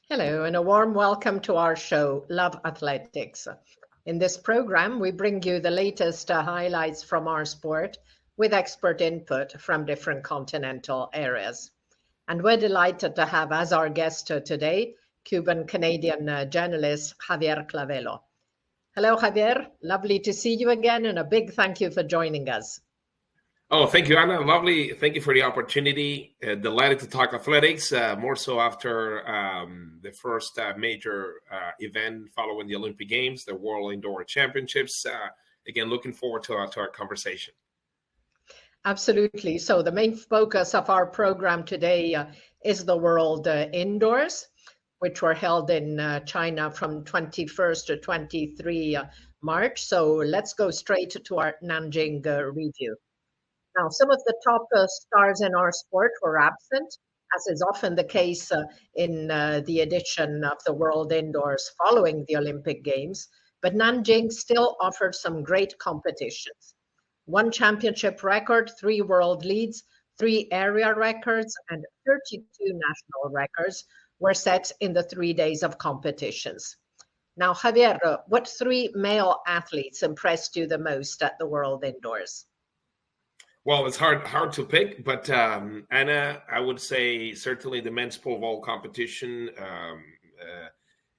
Hello, and a warm welcome to our show, Love Athletics. In this program, we bring you the latest highlights from our sport with expert input from different continental areas. And we're delighted to have as our guest today, Cuban-Canadian journalist Javier Clavelo. Hello, Javier. Lovely to see you again, and a big thank you for joining us. Oh, thank you, Anna. Lovely. Thank you for the opportunity. Delighted to talk athletics, more so after the first major event following the Olympic Games, the World Indoor Championships. Again, looking forward to our conversation. Absolutely. So the main focus of our program today is the World Indoors, which were held in China from 21st to 23 March. So let's go straight to our Nanjing review. Now, some of the top stars in our sport were absent, as is often the case in the edition of the World Indoors following the Olympic Games, but Nanjing still offered some great competitions. 1 championship record, 3 world leads, 3 area records, and 32 national records were set in the 3 days of competitions. Now, Javier, what 3 male athletes impressed you the most at the World Indoors? Well, it's hard to pick, but Anna, I would say certainly the men's pole vault competition.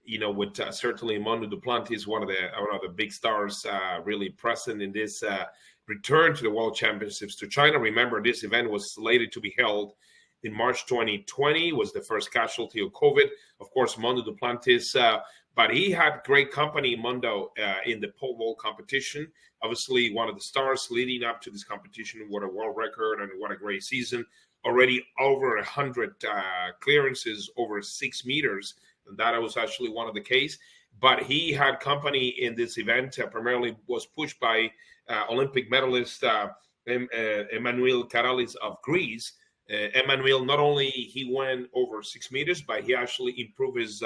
With certainly Mondo Duplantis, one of the big stars, really present in this return to the World Championships to China. Remember, this event was slated to be held in March 2020. Was the first casualty of COVID. Of course, Mondo Duplantis. But he had great company, Mondo, in the pole vault competition. Obviously, one of the stars leading up to this competition. What a world record and what a great season. Already over 100 clearances over 6 meters. And that was actually one of the case. But he had company in this event, primarily was pushed by Olympic medalist Emmanuel Karalis of Greece. Emmanuel, not only he went over 6 meters, but he actually improved his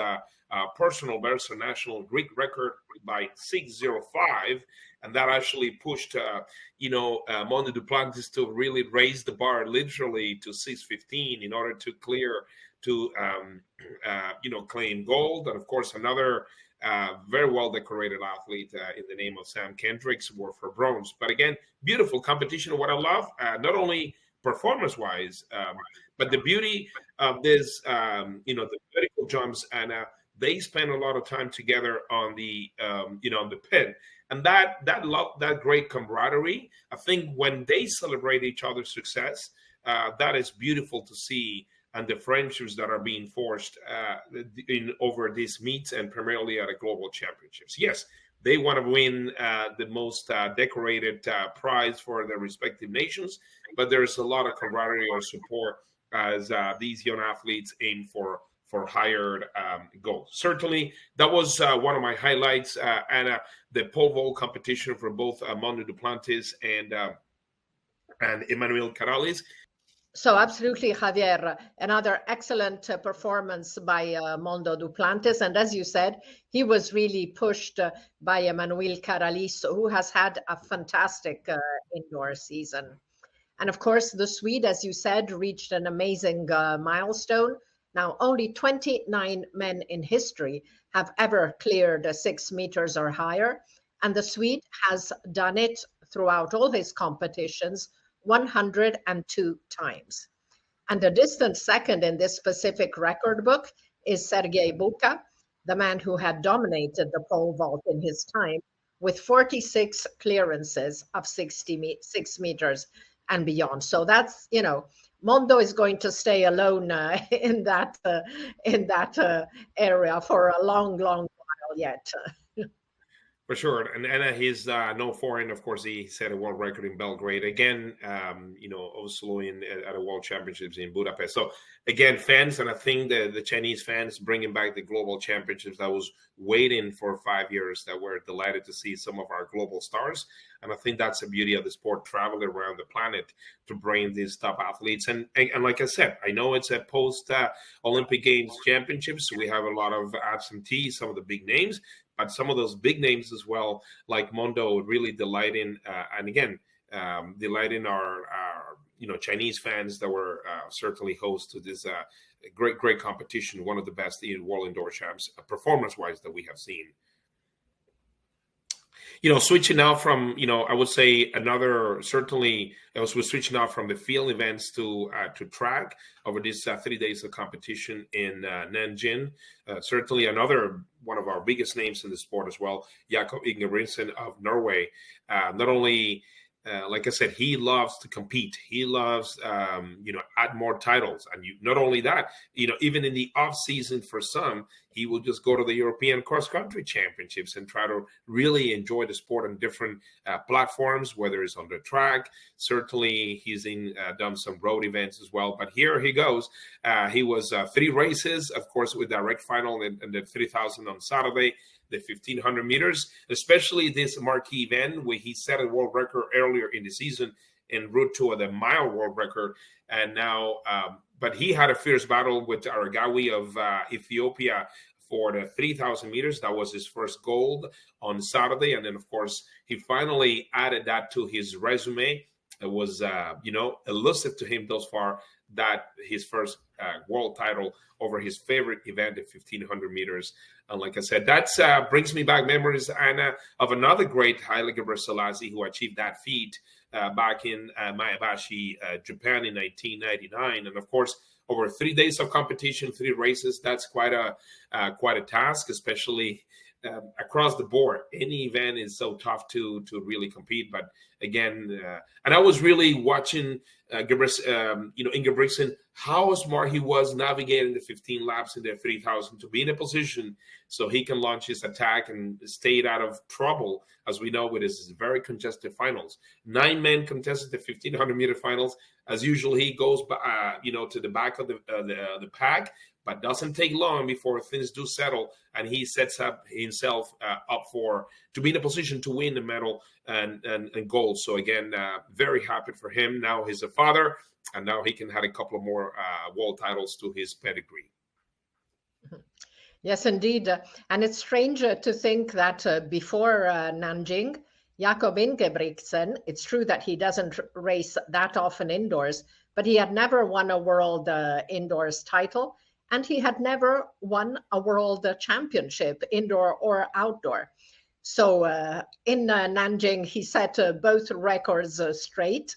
personal versus national Greek record by 6:05, and that actually pushed Mondo Duplantis to really raise the bar literally to 6:15 in order to clear to claim gold. And of course, another very well decorated athlete in the name of Sam Kendricks were for bronze. But again, beautiful competition. What I love, not only performance-wise, but the beauty of this, the vertical jumps, and they spend a lot of time together on the, on the pit, and that great camaraderie. I think when they celebrate each other's success, that is beautiful to see, and the friendships that are being forged over these meets and primarily at the global championships. Yes. They want to win the most decorated prize for their respective nations, but there's a lot of camaraderie or support as these young athletes aim for higher goals. Certainly, that was one of my highlights, Anna, the pole vault competition for both Mondo Duplantis and Emmanuel Karalis. So absolutely, Javier, another excellent performance by Mondo Duplantis. And as you said, he was really pushed by Emmanuel Karalis, who has had a fantastic indoor season. And of course, the Swede, as you said, reached an amazing milestone. Now, only 29 men in history have ever cleared 6 meters or higher. And the Swede has done it throughout all his competitions 102 times. And the distant second in this specific record book is Sergey Bubka, the man who had dominated the pole vault in his time with 46 clearances of 6 meters and beyond. So that's, Mondo is going to stay alone in that area for a long, long while yet. For sure. And he's no foreign. Of course, he set a world record in Belgrade. Again, also at a World Championships in Budapest. So, again, fans, and I think the Chinese fans bringing back the global championships. I was waiting for 5 years that we're delighted to see some of our global stars. And I think that's the beauty of the sport, traveling around the planet to bring these top athletes. And like I said, I know it's a post-Olympic Games championships. So we have a lot of absentees, some of the big names. But some of those big names as well, like Mondo, really delighting, delighting our Chinese fans that were certainly host to this great competition, one of the best in World Indoor Champs performance-wise that we have seen. Switching now from, I would say we're switching out from the field events to track over these 3 days of competition in Nanjing. Certainly another one of our biggest names in the sport as well, Jakob Ingebrigtsen of Norway. Not only, like I said, he loves to compete. He loves, add more titles. And not only that, even in the off season for some, he will just go to the European Cross Country Championships and try to really enjoy the sport on different platforms, whether it's on the track. Certainly, he's done some road events as well. But here he goes. He was 3 races, of course, with direct final and the 3,000 on Saturday, the 1,500 meters, especially this marquee event where he set a world record earlier in the season en route to the mile world record. And now, but he had a fierce battle with Aragawi of Ethiopia for the 3,000 meters. That was his first gold on Saturday. And then, of course, he finally added that to his resume. It was, elusive to him thus far that his first world title over his favorite event, the 1,500 meters. And like I said, that brings me back memories, Anna, of another great Haile Gebreselassie who achieved that feat back in Maebashi, Japan in 1999. And of course, over 3 days of competition, 3 races, that's quite a task, especially across the board. Any event is so tough to really compete. But again, and I was really watching Ingebrigtsen, how smart he was navigating the 15 laps in the 3,000 to be in a position so he can launch his attack and stay out of trouble, as we know with his very congested finals. 9 men contested the 1,500 meter finals. As usual, he goes to the back of the pack, but doesn't take long before things do settle, and he sets up himself up to be in a position to win the medal and gold. So again, very happy for him. Now he's a father, and now he can add a couple of more world titles to his pedigree. Yes, indeed. And it's strange to think that before Nanjing, Jakob Ingebrigtsen, it's true that he doesn't race that often indoors, but he had never won a world indoors title. And he had never won a world championship, indoor or outdoor. So in Nanjing, he set both records straight,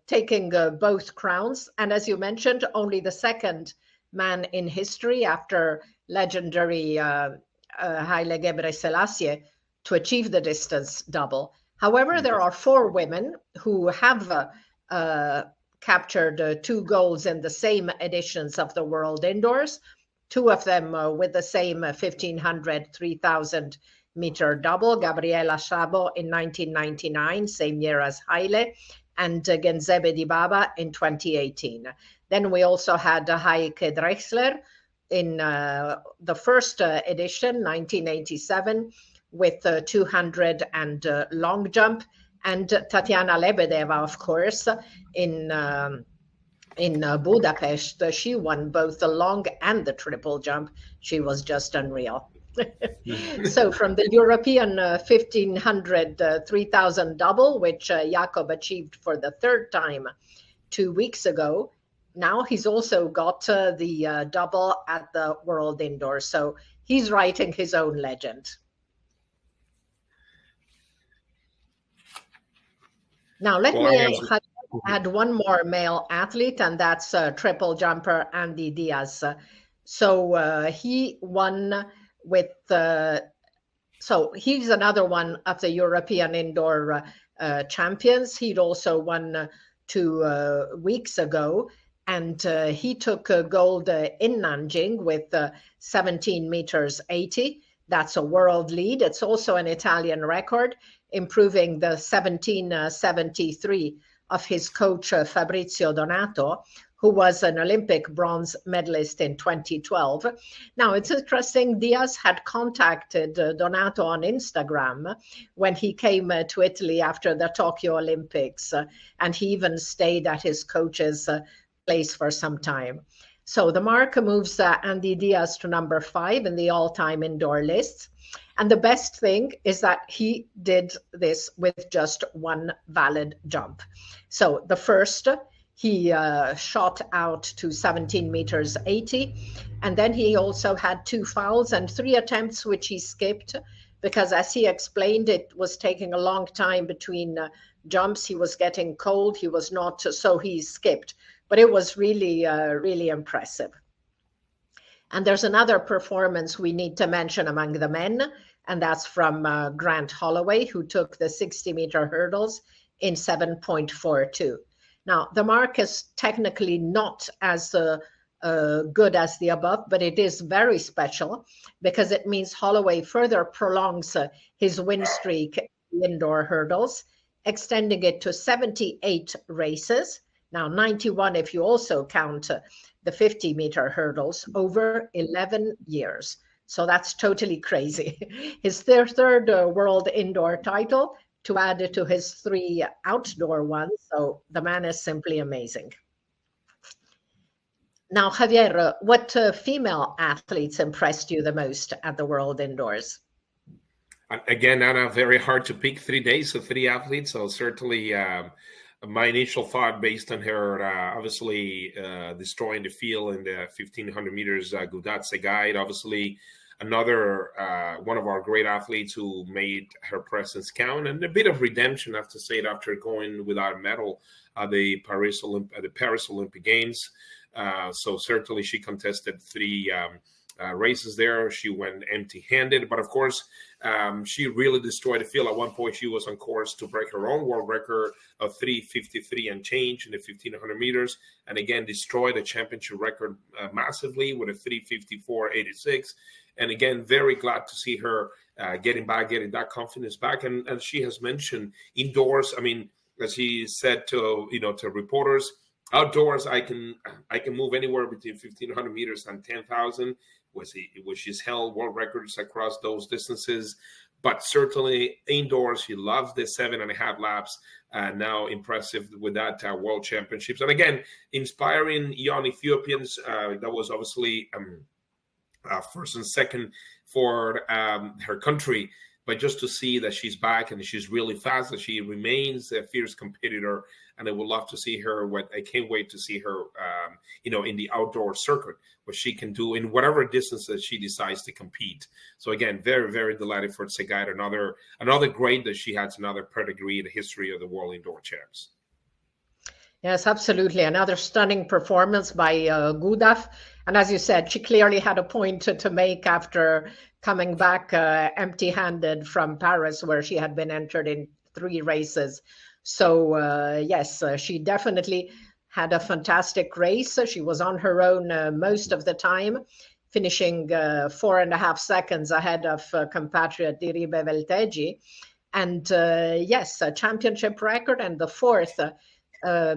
taking both crowns. And as you mentioned, only the second man in history after legendary Haile Gebreselassie to achieve the distance double. However, there are 4 women who have captured 2 golds in the same editions of the World Indoors, 2 of them with the same 1,500, 3,000 meter double, Gabriela Szabo in 1999, same year as Haile, and Genzebe Dibaba in 2018. Then we also had Heike Drexler in the first edition, 1987, with 200 and long jump, and Tatiana Lebedeva, of course, in Budapest. She won both the long and the triple jump. She was just unreal. So from the European 1,500, 3,000 double, which Jakob achieved for the 3rd time 2 weeks ago, now he's also got the double at the World Indoor. So he's writing his own legend. Now, let me add one more male athlete, and that's triple jumper Andy Diaz. So he won with, so he's another one of the European indoor champions. He'd also won 2 weeks ago, and he took gold in Nanjing with 17 meters 80. That's a world lead. It's also an Italian record, improving the 17:73 of his coach Fabrizio Donato, who was an Olympic bronze medalist in 2012. Now, it's interesting, Diaz had contacted Donato on Instagram when he came to Italy after the Tokyo Olympics, and he even stayed at his coach's place for some time. So the mark moves Andy Diaz to number 5 in the all-time indoor list. And the best thing is that he did this with just one valid jump. So the first, he shot out to 17 meters 80. And then he also had 2 fouls and 3 attempts, which he skipped because, as he explained, it was taking a long time between jumps. He was getting cold. He was not, so he skipped. But it was really, really impressive. And there's another performance we need to mention among the men, and that's from Grant Holloway, who took the 60-meter hurdles in 7.42. Now, the mark is technically not as good as the above, but it is very special because it means Holloway further prolongs his win streak in indoor hurdles, extending it to 78 races. Now, 91 if you also count the 50-meter hurdles over 11 years. So that's totally crazy. His third world indoor title to add to his 3 outdoor ones. So the man is simply amazing. Now, Javier, what female athletes impressed you the most at the World Indoors? Again, Anna, very hard to pick 3 days, so 3 athletes. So certainly my initial thought based on her obviously destroying the field in the 1500 meters, Gudaf Tsegay, obviously another one of our great athletes who made her presence count, and a bit of redemption, I have to say it, after going without a medal at the Paris Olympic Games. So certainly she contested 3 races there. She went empty-handed, but of course, she really destroyed the field. At one point, she was on course to break her own world record of 3:53 and change in the 1500 meters, and again destroyed the championship record massively with a 3:54.86. And again, very glad to see her getting that confidence back. And as she has mentioned, indoors, I mean, as she said to reporters, outdoors, I can move anywhere between 1500 meters and 10,000, which she's held world records across those distances. But certainly indoors, she loves the 7.5 laps. Now impressive with that World Championships. And again, inspiring young Ethiopians. That was obviously first and second for her country. But just to see that she's back and she's really fast, that she remains a fierce competitor, and I would love to see her. I can't wait to see her, in the outdoor circuit, what she can do in whatever distance that she decides to compete. So again, very, very delighted for Tsegay. Another great that she has another pedigree in the history of the World Indoor Champs. Yes, absolutely. Another stunning performance by Gudaf. And as you said, she clearly had a point to make after coming back empty-handed from Paris, where she had been entered in 3 races. So yes, she definitely had a fantastic race. She was on her own most of the time, finishing 4.5 seconds ahead of compatriot Diribe Velteji. And yes, a championship record and the 4th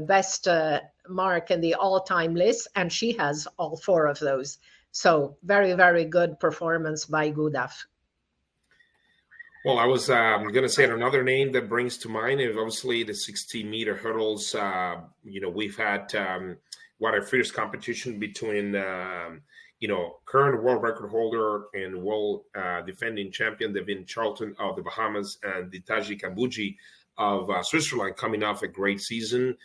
best mark in the all-time list, and she has all 4 of those. So very, very good performance by Gudaf. Well, I was going to say another name that brings to mind is obviously the 60-meter hurdles. We've had what a fierce competition between current world record holder and world defending champion Devin Charlton of the Bahamas and Ditaji Kambuji of Switzerland, coming off a great season,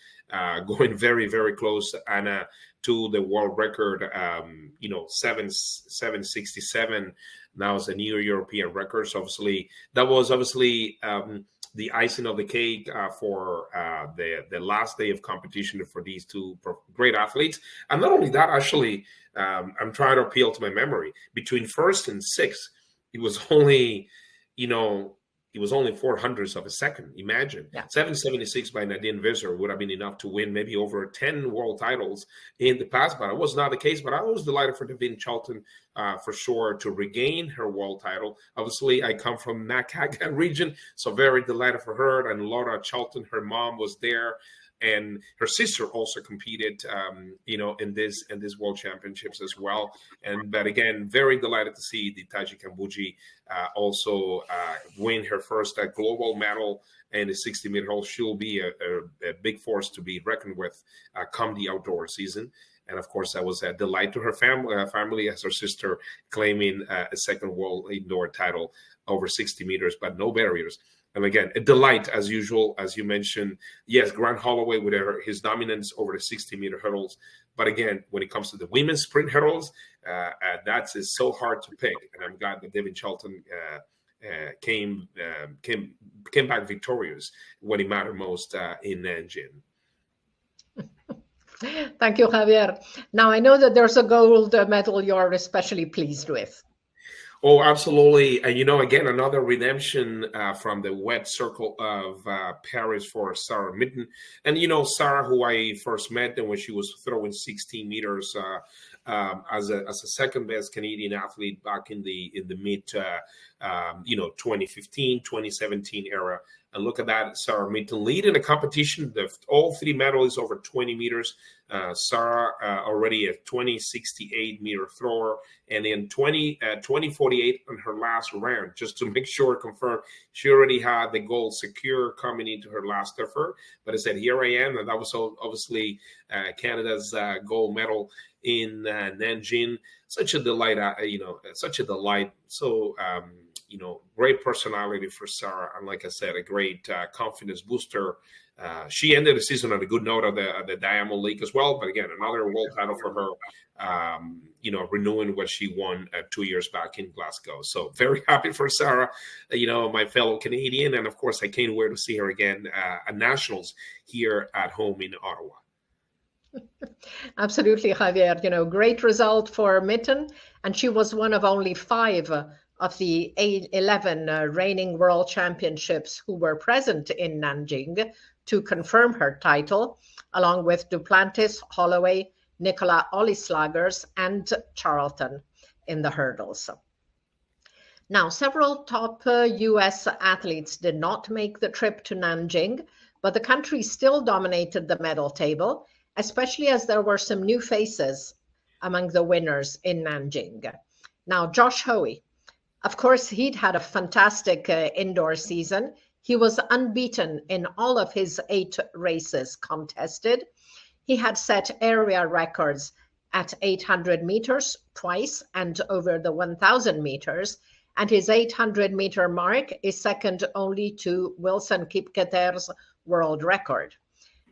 going very, very close, Anna, to the world record, 7:67. Now it's a new European record. So obviously, that was the icing of the cake for the last day of competition for these 2 great athletes. And not only that, actually, I'm trying to appeal to my memory. Between first and sixth, it was only, 400ths of a second. Imagine. Yeah. 7:76 by Nadine Visser would have been enough to win maybe over 10 world titles in the past, but it was not the case. But I was delighted for Devin Charlton for sure to regain her world title. Obviously, I come from Nakaga region, so very delighted for her. And Laura Charlton, her mom, was there. and her sister also competed, in this World Championships as well. But again, very delighted to see the Tajik Ambuji also win her first global medal in the 60-meter hurdle. She'll be a big force to be reckoned with come the outdoor season. And of course, that was a delight to her family as her sister claiming a second world indoor title over 60 meters, but no barriers. And again, a delight as usual, as you mentioned. Yes, Grant Holloway with his dominance over the 60-meter hurdles. But again, when it comes to the women's sprint hurdles, that is so hard to pick. And I'm glad that Devin Charlton came back victorious when it mattered most in Nanjing. Thank you, Javier. Now, I know that there's a gold medal you're especially pleased with. Oh, absolutely. And, again, another redemption from the wet circle of Paris for Sarah Mitten. And, Sarah, who I first met when she was throwing 16 meters as a second best Canadian athlete back in the mid 2015, 2017 era. And look at that, Sarah Mitten leading the competition. All three medalists over 20 meters. Sarah already a 20.68 meter thrower, and in 20.48 on her last round, just to make sure, confirm, she already had the gold secure coming into her last effort. But I said, here I am, and that was obviously Canada's gold medal in Nanjing. Such a delight, such a delight. So, great personality for Sarah, and like I said, a great confidence booster. She ended the season on a good note of the Diamond League as well. But again, another world title for her, renewing what she won 2 years back in Glasgow. So very happy for Sarah, my fellow Canadian. And of course, I can't wait to see her again at Nationals here at home in Ottawa. Absolutely, Javier. Great result for Mitten. And she was one of only 5 of the 11 reigning world championships who were present in Nanjing to confirm her title, along with Duplantis, Holloway, Nicola Ollislagers, and Charlton in the hurdles. Now, several top US athletes did not make the trip to Nanjing, but the country still dominated the medal table, especially as there were some new faces among the winners in Nanjing. Now, Josh Hoey, of course, he'd had a fantastic indoor season. He was unbeaten in all of his 8 races contested. He had set area records at 800 meters twice and over the 1,000 meters. And his 800-meter mark is second only to Wilson Kipketer's world record.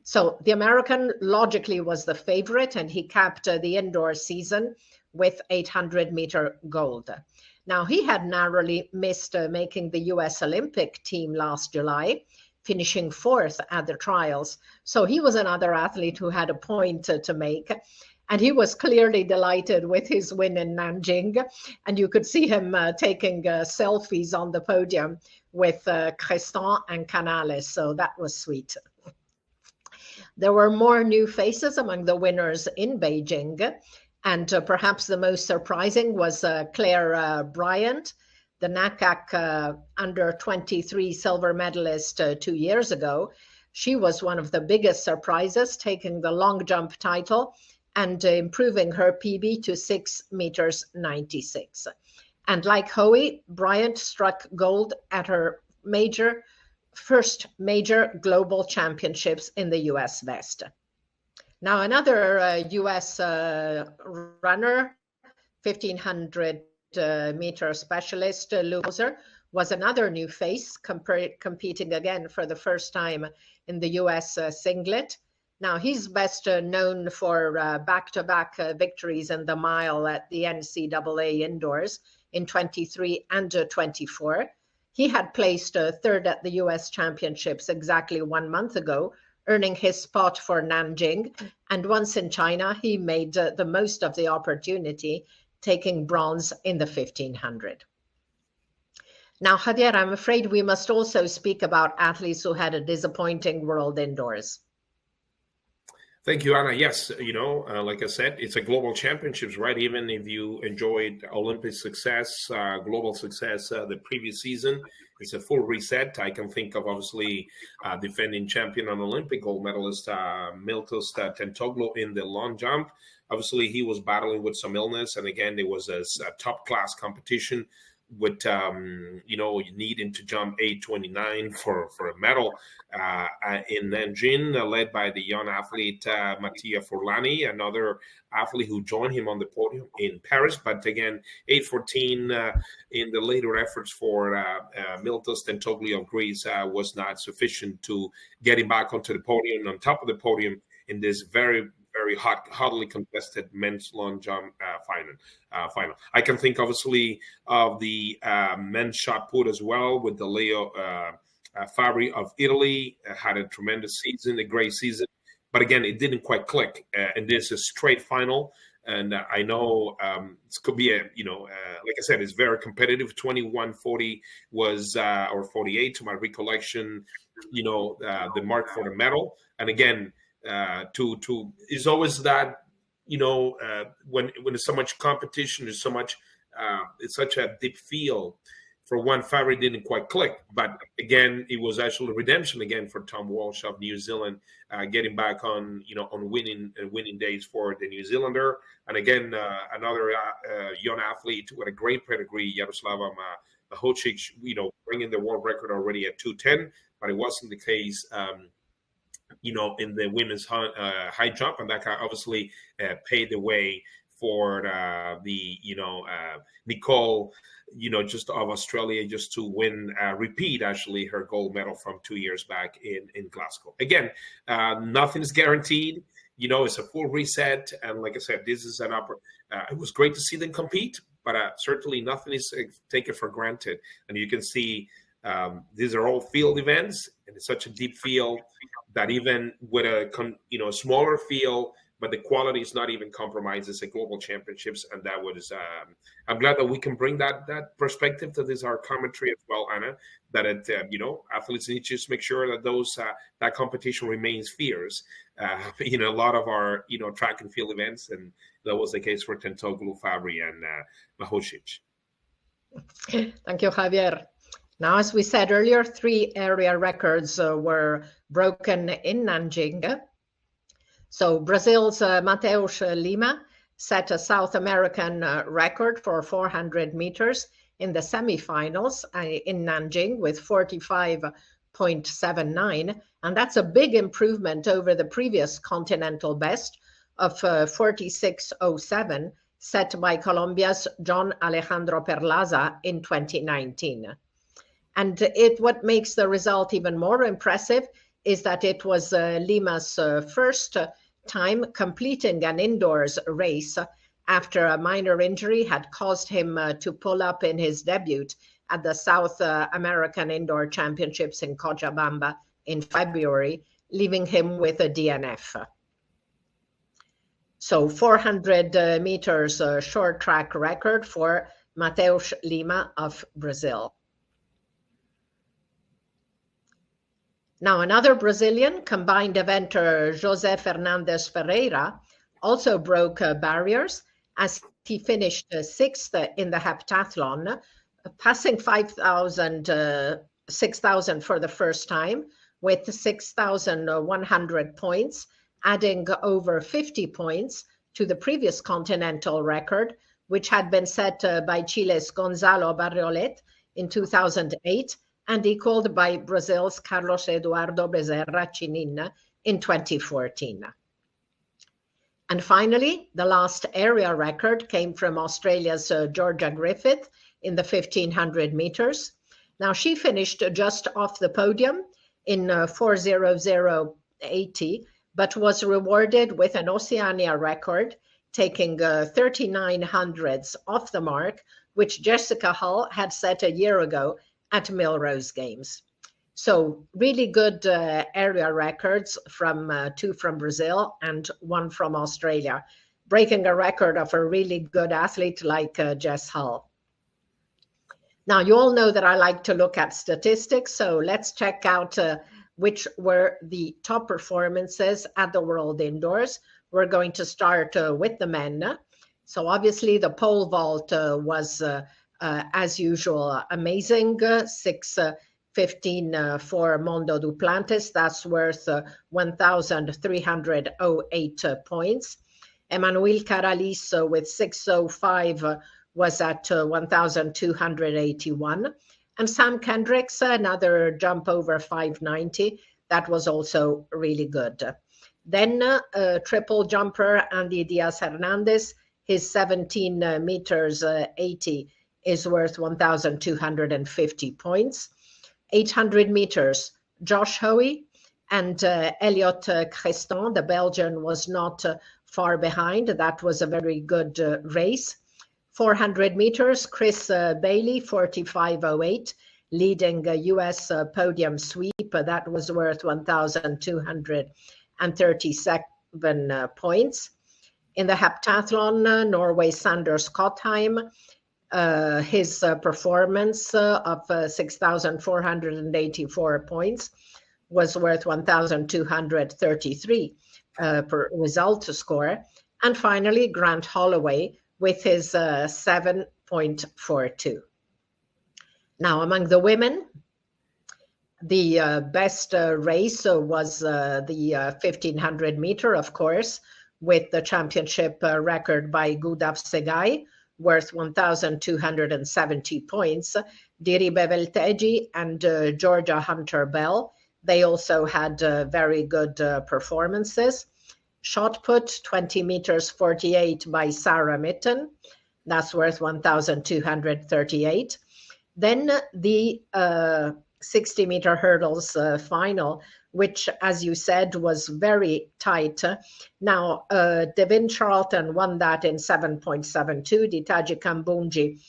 So the American logically was the favorite, and he capped the indoor season with 800-meter gold. Now, he had narrowly missed making the U.S. Olympic team last July, finishing 4th at the trials. So he was another athlete who had a point to make. And he was clearly delighted with his win in Nanjing. And you could see him taking selfies on the podium with Creston and Canales. So that was sweet. There were more new faces among the winners in Beijing. And perhaps the most surprising was Claire Bryant, the NACAC under-23 silver medalist 2 years ago. She was one of the biggest surprises, taking the long jump title and improving her PB to 6 meters 96. And like Hoey, Bryant struck gold at her first major global championships in the US West. Now, another U.S. runner, 1,500 meter specialist, Lou Hauser, was another new face, competing again for the first time in the U.S. Singlet. Now, he's best known for back-to-back victories in the mile at the NCAA indoors in 23 and 24. He had placed 3rd at the U.S. Championships exactly 1 month ago, earning his spot for Nanjing. And once in China, he made the most of the opportunity, taking bronze in the 1500. Now, Javier, I'm afraid we must also speak about athletes who had a disappointing world indoors. Thank you, Anna. Yes, like I said, it's a global championships, right? Even if you enjoyed Olympic success, global success the previous season, it's a full reset. I can think of, obviously, defending champion and Olympic gold medalist Miltiadis Tentoglou in the long jump. Obviously, he was battling with some illness, and again, it was a top-class competition with needing to jump 8:29 for a medal in Nanjing, led by the young athlete Mattia Forlani, another athlete who joined him on the podium in Paris. But again, 8:14 in the later efforts for Miltiadis Tentoglou of Greece was not sufficient to get him back onto the podium, on top of the podium in this very hotly contested men's long jump final. I can think, obviously, of the men's shot put as well, with the Leo Fabbri of Italy. Had a tremendous season, a great season, but again, it didn't quite click. And this is a straight final, and I know this could be like I said, it's very competitive. 21:40 was or 48 to my recollection, the mark for the medal. And again, to is always that, when there's so much competition, there's so much it's such a deep feel. For one, Fabbri didn't quite click, but again, it was actually redemption again for Tom Walsh of New Zealand, getting back on on winning days for the New Zealander. And again, another young athlete with a great pedigree, Yaroslava Mahuchikh, bringing the world record already at 2:10, but it wasn't the case in the women's high jump, and that obviously paved the way for the Nicole, just of Australia, just to win, repeat actually her gold medal from 2 years back in Glasgow. Again, nothing is guaranteed. It's a full reset, and like I said, this is an it was great to see them compete, but certainly nothing is taken for granted. And you can see these are all field events, and it's such a deep field that even with a smaller field, but the quality is not even compromised. It's a global championships, and that was. I'm glad that we can bring that perspective to this our commentary as well, Anna. That athletes need to just make sure that that competition remains fierce. A lot of our track and field events, and that was the case for Tentoglou, Fabbri, and Mahuchikh. Thank you, Javier. Now, as we said earlier, 3 area records were broken in Nanjing. So Brazil's Mateus Lima set a South American record for 400 meters in the semifinals in Nanjing with 45.79. And that's a big improvement over the previous continental best of 46.07 set by Colombia's John Alejandro Perlaza in 2019. And what makes the result even more impressive is that it was Lima's first time completing an indoors race after a minor injury had caused him to pull up in his debut at the South American Indoor Championships in Cochabamba in February, leaving him with a DNF. So 400 meters short track record for Mateus Lima of Brazil. Now, another Brazilian, combined eventer José Fernandez Ferreira, also broke barriers as he finished 6th in the heptathlon, passing 6,000 for the first time with 6,100 points, adding over 50 points to the previous continental record, which had been set by Chile's Gonzalo Barriolet in 2008, and equaled by Brazil's Carlos Eduardo Bezerra Chinin in 2014. And finally, the last area record came from Australia's Georgia Griffith in the 1,500 meters. Now, she finished just off the podium in 4:00:80, but was rewarded with an Oceania record, taking 39 hundredths off the mark, which Jessica Hull had set a year ago at Millrose Games. So really good area records from 2 from Brazil and 1 from Australia, breaking a record of a really good athlete like Jess Hull. Now, you all know that I like to look at statistics, so let's check out which were the top performances at the World Indoors. We're going to start with the men. So obviously the pole vault was, as usual, amazing. 6:15 for Mondo Duplantis. That's worth 1,308 points. Manolo Karalis with 6:05 was at 1,281. And Sam Kendricks, another jump over 590. That was also really good. Then triple jumper Andy Diaz Hernandez, his 17 meters 80 is worth 1,250 points. 800 meters, Josh Hoey and Elliot Creston, the Belgian, was not far behind. That was a very good race. 400 meters, Chris Bailey, 45.08, leading a US podium sweep. That was worth 1,237 points. In the heptathlon, Norway's Sander Skotheim, his performance of 6,484 points was worth 1,233 per result score. And finally, Grant Holloway with his 7.42. Now, among the women, the best race was the 1,500 meter, of course, with the championship record by Gudaf Tsegay, worth 1,270 points. Diri Bevelteji and Georgia Hunter-Bell, they also had very good performances. Shot put, 20 meters 48 by Sarah Mitten. That's worth 1,238. Then the 60-meter hurdles final, which, as you said, was very tight. Now, Devin Charlton won that in 7.72. Ditaji Kambunji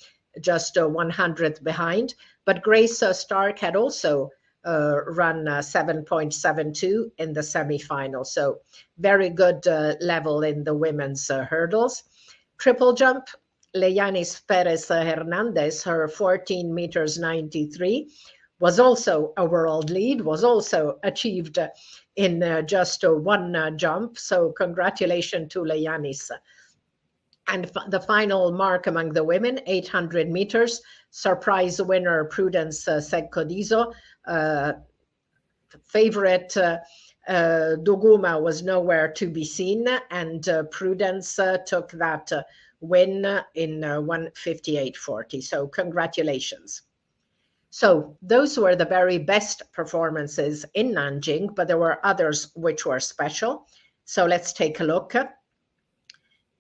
just 100th behind. But Grace Stark had also run 7.72 in the semifinal. So very good level in the women's hurdles. Triple jump, Leyanis Perez Hernandez, her 14 meters 93, was also a world lead, was also achieved in just one jump. So congratulations to Leyanis. And the final mark among the women, 800 meters, surprise winner Prudence Sekgodiso. Favorite Duguma was nowhere to be seen, and Prudence took that win in 1:58.40. So congratulations. So those were the very best performances in Nanjing, but there were others which were special. So let's take a look.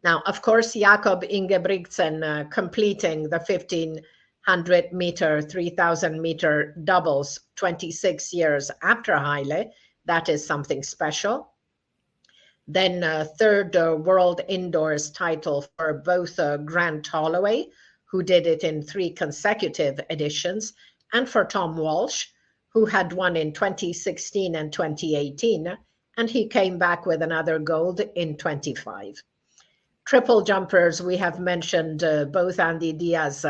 Now, of course, Jakob Ingebrigtsen completing the 1,500 meter, 3,000 meter doubles 26 years after Haile. That is something special. Then third world indoors title for both Grant Holloway, who did it in 3 consecutive editions, and for Tom Walsh, who had won in 2016 and 2018, and he came back with another gold in 25. Triple jumpers, we have mentioned both Andy Diaz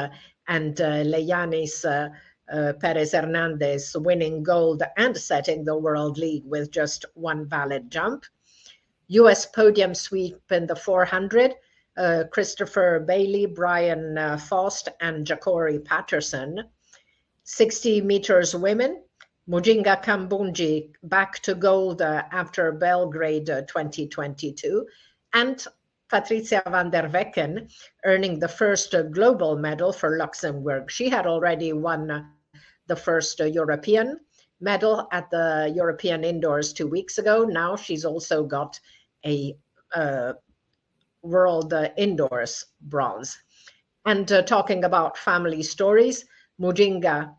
and Leyanis Perez Hernandez winning gold and setting the world league with just one valid jump. US podium sweep in the 400, Christopher Bailey, Brian Faust, and Jacori Patterson. 60 meters women, Mujinga Kambunji back to gold after Belgrade 2022, and Patricia van der Wecken earning the first global medal for Luxembourg. She had already won the first European medal at the European Indoors 2 weeks ago. Now she's also got a World Indoors bronze. And talking about family stories, Mujinga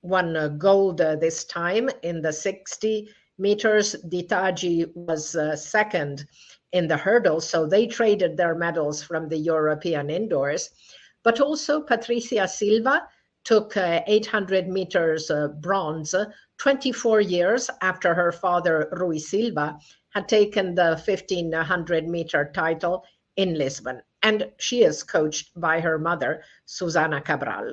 won gold this time in the 60 meters. Ditaji was second in the hurdle, so they traded their medals from the European Indoors. But also Patricia Silva took 800 meters bronze 24 years after her father, Rui Silva, had taken the 1,500 meter title in Lisbon. And she is coached by her mother, Susana Cabral.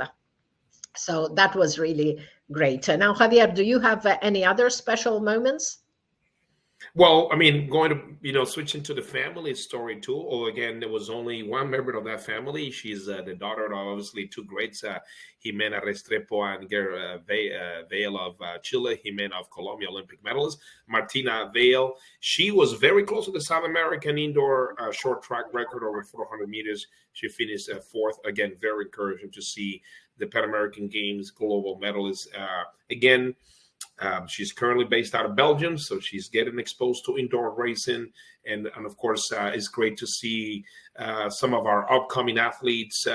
So that was really great. Now, Javier, do you have any other special moments? Well, I mean, going to, switching to the family story too. Although again, there was only one member of that family. She's the daughter of obviously two greats, Jimena Restrepo and Vail of Chile, Jimena of Colombia, Olympic medalist, Martina Vail. She was very close to the South American indoor short track record over 400 meters. She finished fourth. Again, very encouraging to see the Pan American Games global medalist. Again, she's currently based out of Belgium, so she's getting exposed to indoor racing. And of course, it's great to see some of our upcoming athletes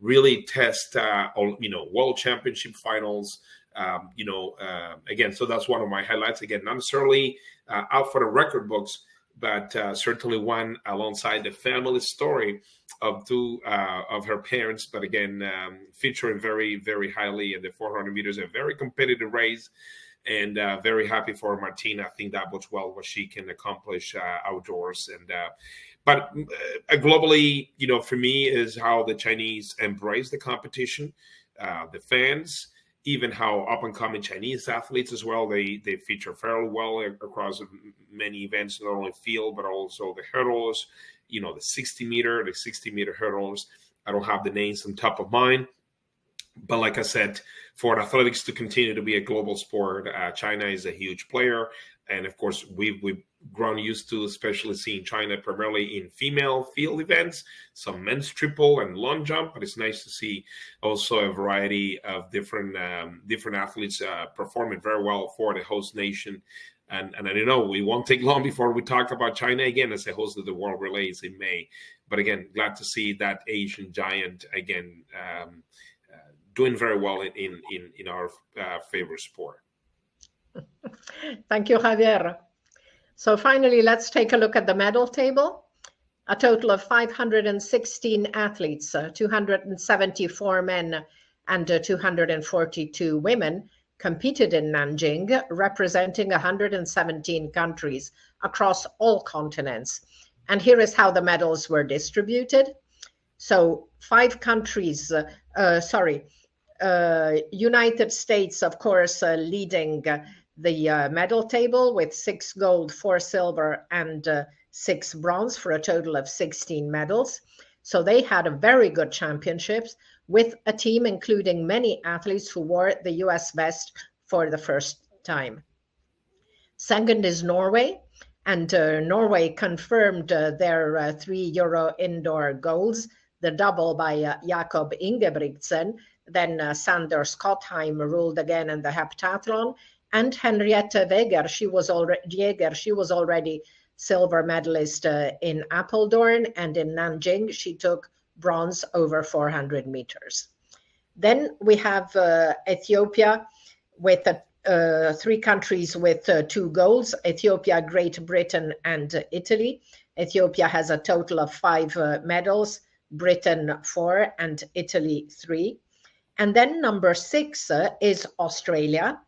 really test, world championship finals. Again, so that's one of my highlights. Again, not necessarily out for the record books, but certainly one alongside the family story of two of her parents. But again, featuring very, very highly in the 400 meters, a very competitive race. And very happy for Martina. I think that bodes well what she can accomplish outdoors. And but globally, for me, is how the Chinese embrace the competition, the fans, even how up and coming Chinese athletes as well. They feature fairly well across many events, not only field but also the hurdles. The 60 meter hurdles. I don't have the names on top of mind. But like I said, for athletics to continue to be a global sport, China is a huge player. And of course, we've grown used to especially seeing China primarily in female field events, some men's triple and long jump. But it's nice to see also a variety of different athletes performing very well for the host nation. And we won't take long before we talk about China again as a host of the World Relays in May. But again, glad to see that Asian giant again doing very well in our favorite sport. Thank you, Javier. So finally, let's take a look at the medal table. A total of 516 athletes, 274 men and 242 women competed in Nanjing, representing 117 countries across all continents. And here is how the medals were distributed. So 5 countries, United States, of course, leading the medal table with 6 gold, 4 silver, and 6 bronze for a total of 16 medals. So they had a very good championships with a team including many athletes who wore the US vest for the first time. Second is Norway, and Norway confirmed their €3 indoor golds, the double by Jakob Ingebrigtsen. Then Sander Skotheim ruled again in the heptathlon, and Henriette Weger, she was already silver medalist in Apeldoorn, and in Nanjing she took bronze over 400 meters. Then we have Ethiopia with 3 countries with 2 golds: Ethiopia, Great Britain, and Italy. Ethiopia has a total of 5 medals, Britain 4, and Italy 3. And then number 6 is Australia,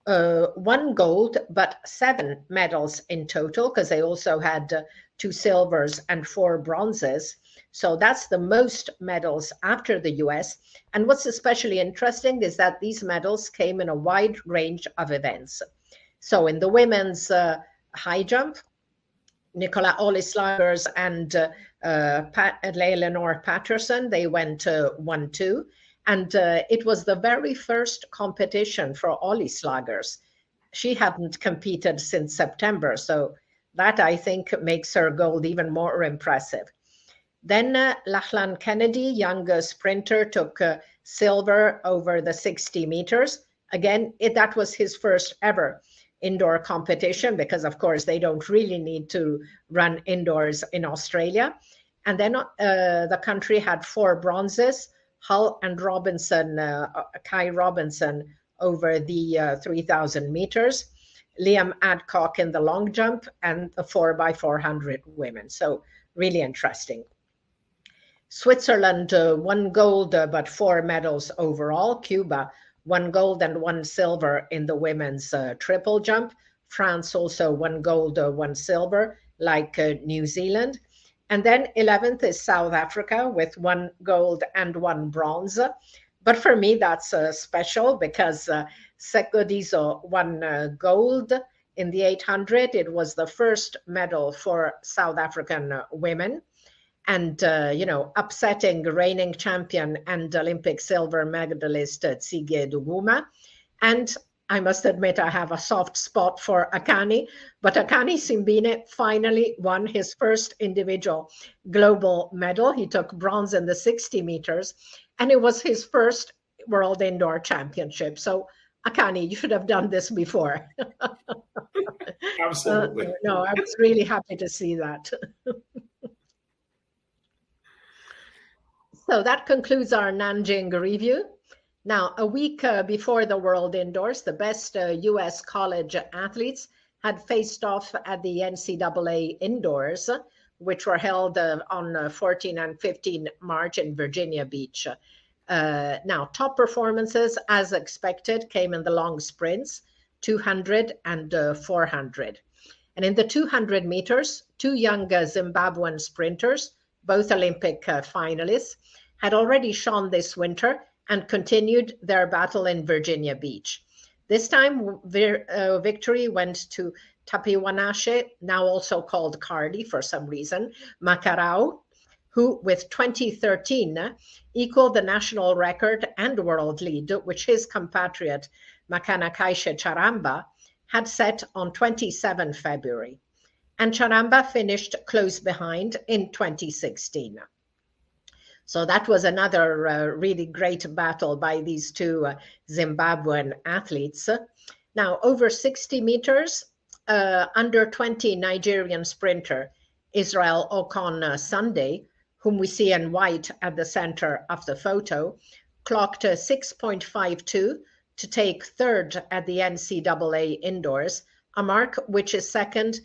1 gold, but 7 medals in total, because they also had 2 silvers and 4 bronzes. So that's the most medals after the US. And what's especially interesting is that these medals came in a wide range of events. So in the women's high jump, Nicola Ollislagers and Eleanor Patterson, they went 1-2. And it was the very first competition for Ollislagers. She hadn't competed since September, so that I think makes her gold even more impressive. Then Lachlan Kennedy, young sprinter, took silver over the 60 meters. Again, that was his first ever indoor competition because, of course, they don't really need to run indoors in Australia. And then the country had 4 bronzes, Hull and Robinson, Kai Robinson over the 3,000 meters, Liam Adcock in the long jump, and the 4x400 women. So really interesting. Switzerland, 1 gold, but 4 medals overall. Cuba, 1 gold and 1 silver in the women's triple jump. France also 1 gold, 1 silver, like New Zealand. And then 11th is South Africa with 1 gold and 1 bronze. But for me, that's special because Sekgodiso won gold in the 800. It was the first medal for South African women. And, upsetting reigning champion and Olympic silver medalist Tsegay Duguma. And I must admit, I have a soft spot for Akani, but Akani Simbine finally won his first individual global medal. He took bronze in the 60 meters, and it was his first World Indoor Championship. So, Akani, you should have done this before. Absolutely. No, I was really happy to see that. So that concludes our Nanjing review. Now, a week before the World Indoors, the best U.S. college athletes had faced off at the NCAA Indoors, which were held on 14 and 15 March in Virginia Beach. Now, top performances, as expected, came in the long sprints, 200 and 400. And in the 200 meters, two young Zimbabwean sprinters, both Olympic finalists, had already shone this winter and continued their battle in Virginia Beach. This time, victory went to Tapiwanashe, now also called Cardi for some reason, Makarawu, who with 2013 equaled the national record and world lead, which his compatriot Makanakaisha Charamba had set on 27 February. And Charamba finished close behind in 2016. So that was another really great battle by these two Zimbabwean athletes. Now, over 60 meters, under 20 Nigerian sprinter Israel Okon Sunday, whom we see in white at the center of the photo, clocked 6.52 to take third at the NCAA Indoors, a mark which is second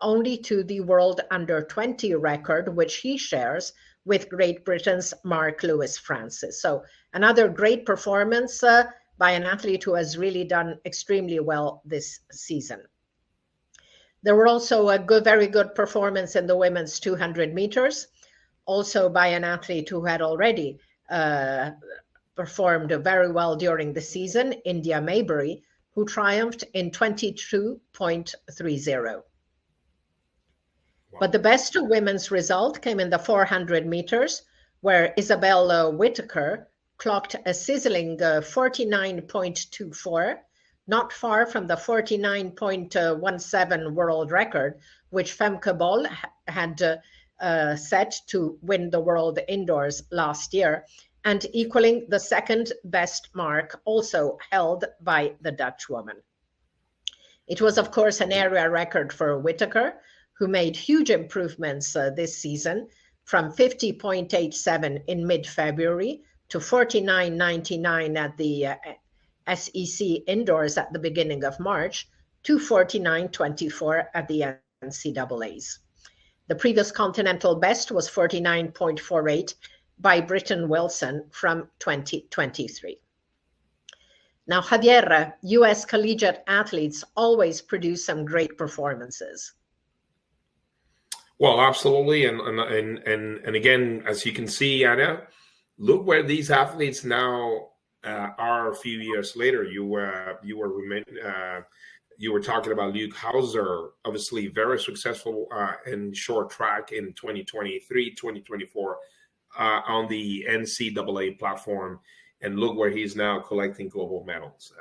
only to the world under 20 record, which he shares with Great Britain's Mark Lewis Francis. So another great performance by an athlete who has really done extremely well this season. There were also a very good performance in the women's 200 meters, also by an athlete who had already performed very well during the season, Indya Mayberry, who triumphed in 22.30. But the best women's result came in the 400 meters, where Isabella Whittaker clocked a sizzling 49.24, not far from the 49.17 world record, which Femke Bol had set to win the World Indoors last year, and equaling the second best mark also held by the Dutch woman. It was, of course, an area record for Whittaker, who made huge improvements this season from 50.87 in mid-February to 49.99 at the SEC Indoors at the beginning of March to 49.24 at the NCAAs. The previous continental best was 49.48 by Britton Wilson from 2023. Now, Javier, U.S. collegiate athletes always produce some great performances. Well, absolutely, and again, as you can see, Anna, look where these athletes now are a few years later. You were talking about Luke Hauser, obviously very successful in short track in 2023, 2024 on the NCAA platform, and look where he's now collecting global medals.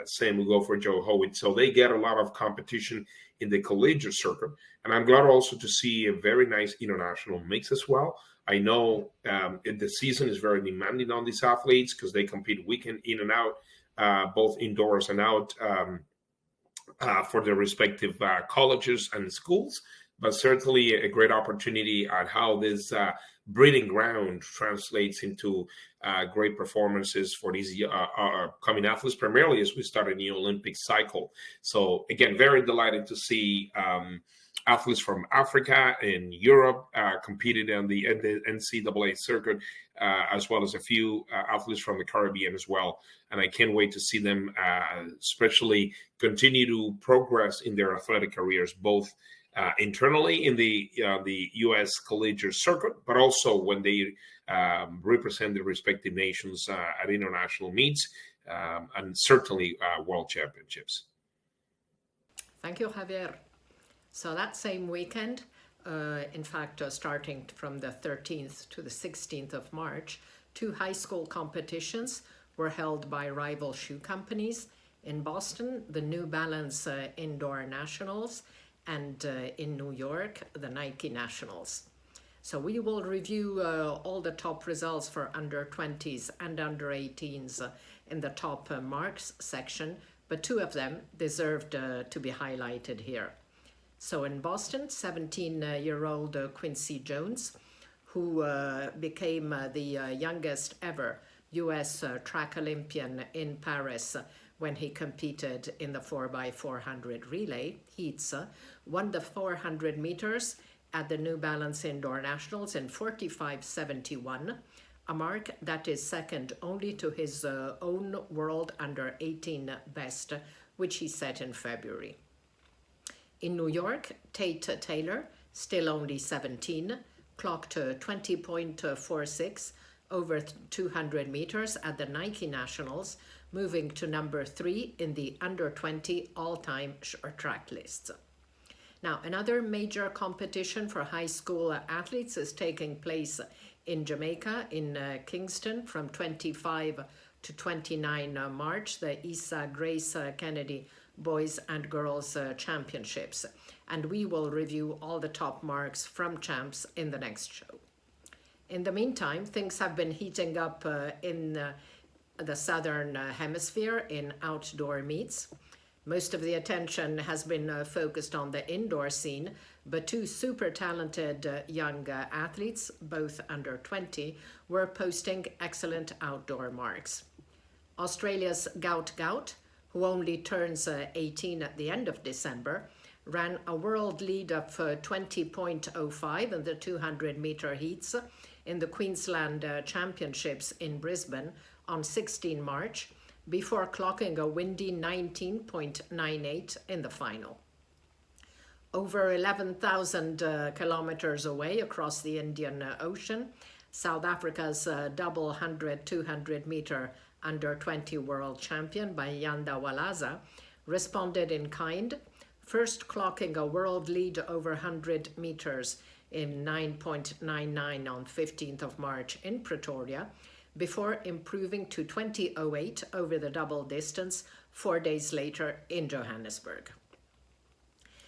Same will go for Joe Howitt. So they get a lot of competition in the collegiate circuit. And I'm glad also to see a very nice international mix as well. I know the season is very demanding on these athletes because they compete weekend in and out, both indoors and out for their respective colleges and schools. But certainly a great opportunity at how this breeding ground translates into great performances for these coming athletes, primarily as we start a new Olympic cycle. So again, very delighted to see athletes from Africa and Europe competed on the NCAA circuit, as well as a few athletes from the Caribbean as well. And I can't wait to see them especially continue to progress in their athletic careers, both internally in the U.S. collegiate circuit, but also when they represent their respective nations at international meets and certainly world championships. Thank you, Javier. So that same weekend, in fact, starting from the 13th to the 16th of March, 2 high school competitions were held by rival shoe companies. In Boston, the New Balance Indoor Nationals, and in New York, the Nike Nationals. So we will review all the top results for under 20s and under 18s in the top marks section, but 2 of them deserved to be highlighted here. So in Boston, 17-year-old Quincy Jones, who became the youngest ever U.S. track Olympian in Paris when he competed in the 4x400 relay heats, won the 400 meters at the New Balance Indoor Nationals in 45.71, a mark that is second only to his own world under 18 best, which he set in February. In New York, Tate Taylor, still only 17, clocked 20.46 over 200 meters at the Nike Nationals, moving to number 3 in the under 20 all-time short track lists. Now, another major competition for high school athletes is taking place in Jamaica, in Kingston, from 25 to 29 March, the Issa Grace Kennedy Boys and Girls Championships. And we will review all the top marks from champs in the next show. In the meantime, things have been heating up in the Southern Hemisphere in outdoor meets. Most of the attention has been focused on the indoor scene, but 2 super talented young athletes, both under 20, were posting excellent outdoor marks. Australia's Gout Gout, who only turns 18 at the end of December, ran a world lead of 20.05 in the 200-meter heats in the Queensland Championships in Brisbane on 16 March, before clocking a windy 19.98 in the final. Over 11,000 kilometers away across the Indian Ocean, South Africa's double 100-200 meter under 20 world champion Bayanda Walaza responded in kind, first clocking a world lead over 100 meters in 9.99 on 15th of March in Pretoria, before improving to 20.08 over the double distance 4 days later in Johannesburg.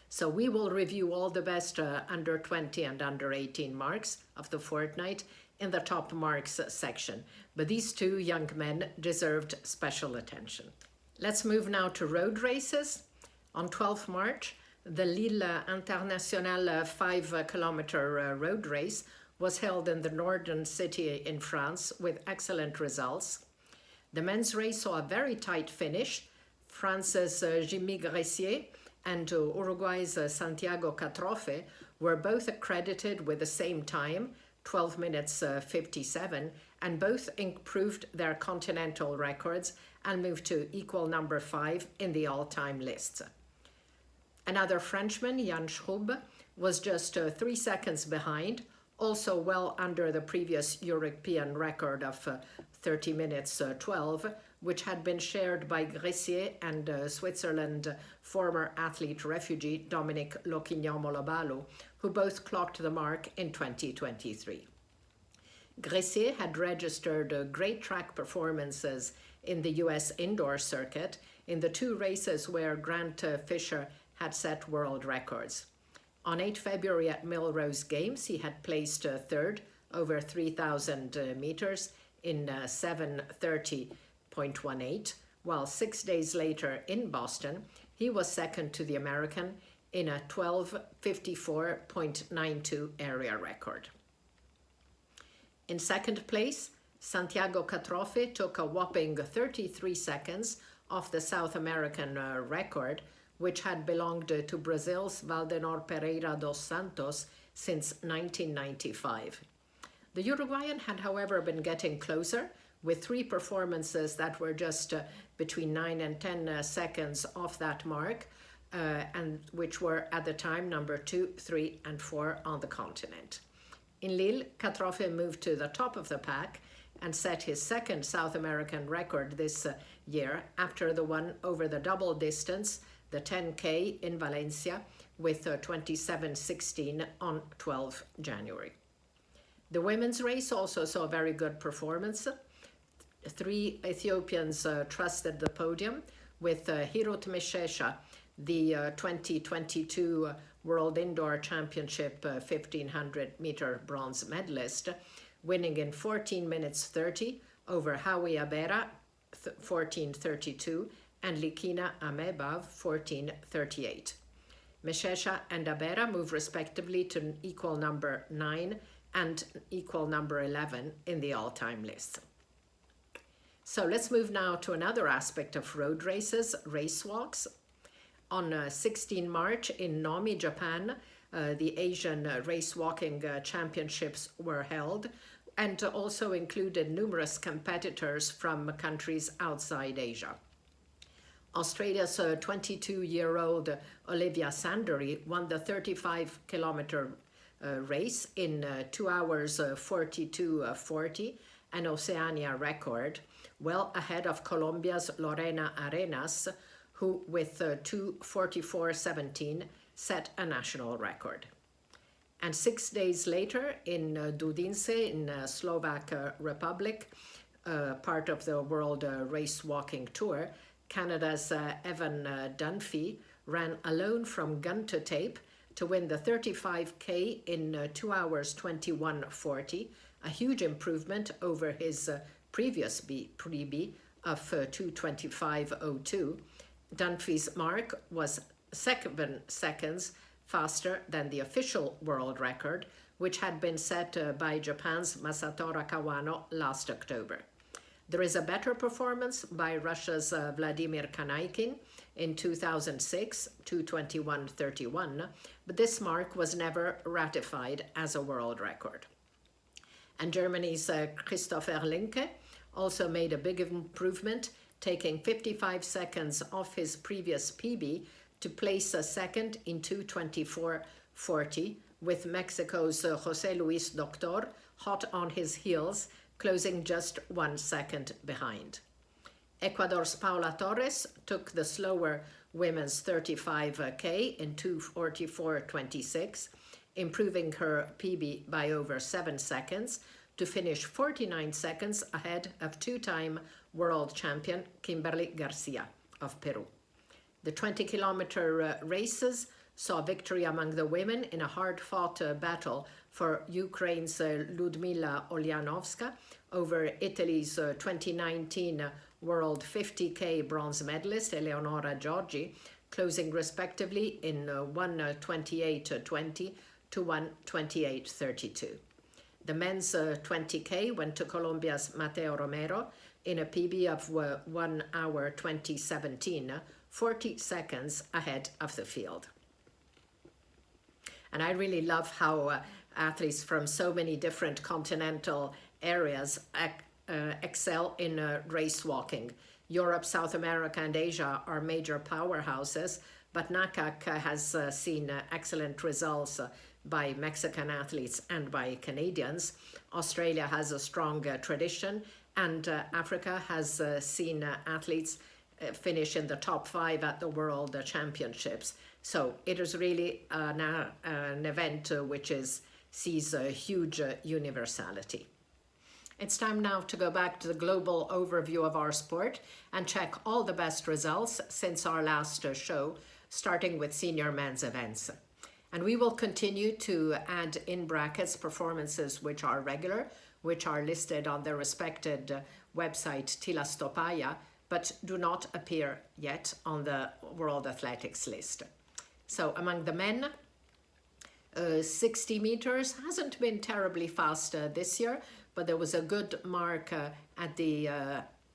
So we will review all the best under 20 and under 18 marks of the fortnight in the top marks section, but these 2 young men deserved special attention. Let's move now to road races. On 12th March, the Lille International 5-kilometer road race was held in the northern city in France with excellent results. The men's race saw a very tight finish. France's Jimmy Gressier and Uruguay's Santiago Catrofe were both accredited with the same time, 12 minutes 57, and both improved their continental records and moved to equal number 5 in the all-time lists. Another Frenchman, Jan Schrub, was just 3 seconds behind, also well under the previous European record of 30 minutes 12, which had been shared by Gressier and Switzerland former athlete refugee Dominic Loquignon-Molobalo, who both clocked the mark in 2023. Gressier had registered great track performances in the US indoor circuit in the 2 races where Grant Fisher had set world records. On 8 February at Melrose Games, he had placed 3rd over 3,000 meters in 7:30.18, while 6 days later in Boston, he was second to the American in a 12:54.92 area record. In second place, Santiago Catrofe took a whopping 33 seconds off the South American record, which had belonged to Brazil's Valdenor Pereira dos Santos since 1995. The Uruguayan had, however, been getting closer, with 3 performances that were just between 9 and 10 seconds off that mark, and which were at the time number 2, 3, and 4 on the continent. In Lille, Catrofe moved to the top of the pack and set his second South American record this year after the one over the double distance, the 10K in Valencia, with 27:16 on 12 January. The women's race also saw a very good performance. 3 Ethiopians trusted the podium, with Hirut Meshesha, the 2022 World Indoor Championship 1500 meter bronze medalist, winning in 14 minutes 30 over Hawi Abera 14:32 and Likina Amebav 14:38. Meshesha and Abera move respectively to equal number 9 and equal number 11 in the all-time list. So let's move now to another aspect of road races, race walks. On 16 March in Nomi, Japan, the Asian Race Walking Championships were held and also included numerous competitors from countries outside Asia. Australia's 22-year-old Olivia Sanderi won the 35-kilometer race in 2 hours 42:40, an Oceania record, well ahead of Colombia's Lorena Arenas, who with 2:44:17 set a national record. And 6 days later in Dudince in Slovak Republic, part of the World Race Walking Tour, Canada's Evan Dunfee ran alone from gun to tape to win the 35K in 2 hours 21:40, a huge improvement over his previous PB of 2:25:02. Dunfee's mark was 7 seconds faster than the official world record, which had been set by Japan's Masatora Kawano last October. There is a better performance by Russia's Vladimir Kanaykin in 2006, 2:21:31, but this mark was never ratified as a world record. And Germany's Christopher Linke also made a big improvement, taking 55 seconds off his previous PB to place a second in 2:24:40, with Mexico's José Luis Doctor hot on his heels, closing just 1 second behind. Ecuador's Paula Torres took the slower women's 35K in 2:44:26, improving her PB by over 7 seconds to finish 49 seconds ahead of 2-time world champion Kimberly Garcia of Peru. The 20-kilometer races saw victory among the women in a hard-fought battle for Ukraine's Ludmila Olyanovska over Italy's 2019 World 50K bronze medalist Eleonora Giorgi, closing respectively in 1:28:20 to 1:28:32. The men's 20K went to Colombia's Mateo Romero in a PB of 1 hour 20:17, 40 seconds ahead of the field. And I really love how athletes from so many different continental areas excel in race walking. Europe, South America, and Asia are major powerhouses, but NACAC has seen excellent results by Mexican athletes and by Canadians. Australia has a strong tradition, and Africa has seen athletes finish in the top 5 at the World Championships. So it is really an event which sees a huge universality. It's time now to go back to the global overview of our sport and check all the best results since our last show, starting with senior men's events. And we will continue to add in brackets performances which are regular, which are listed on the respected website Tilastopaya, but do not appear yet on the World Athletics list. So among the men, 60 meters hasn't been terribly fast this year, but there was a good mark at the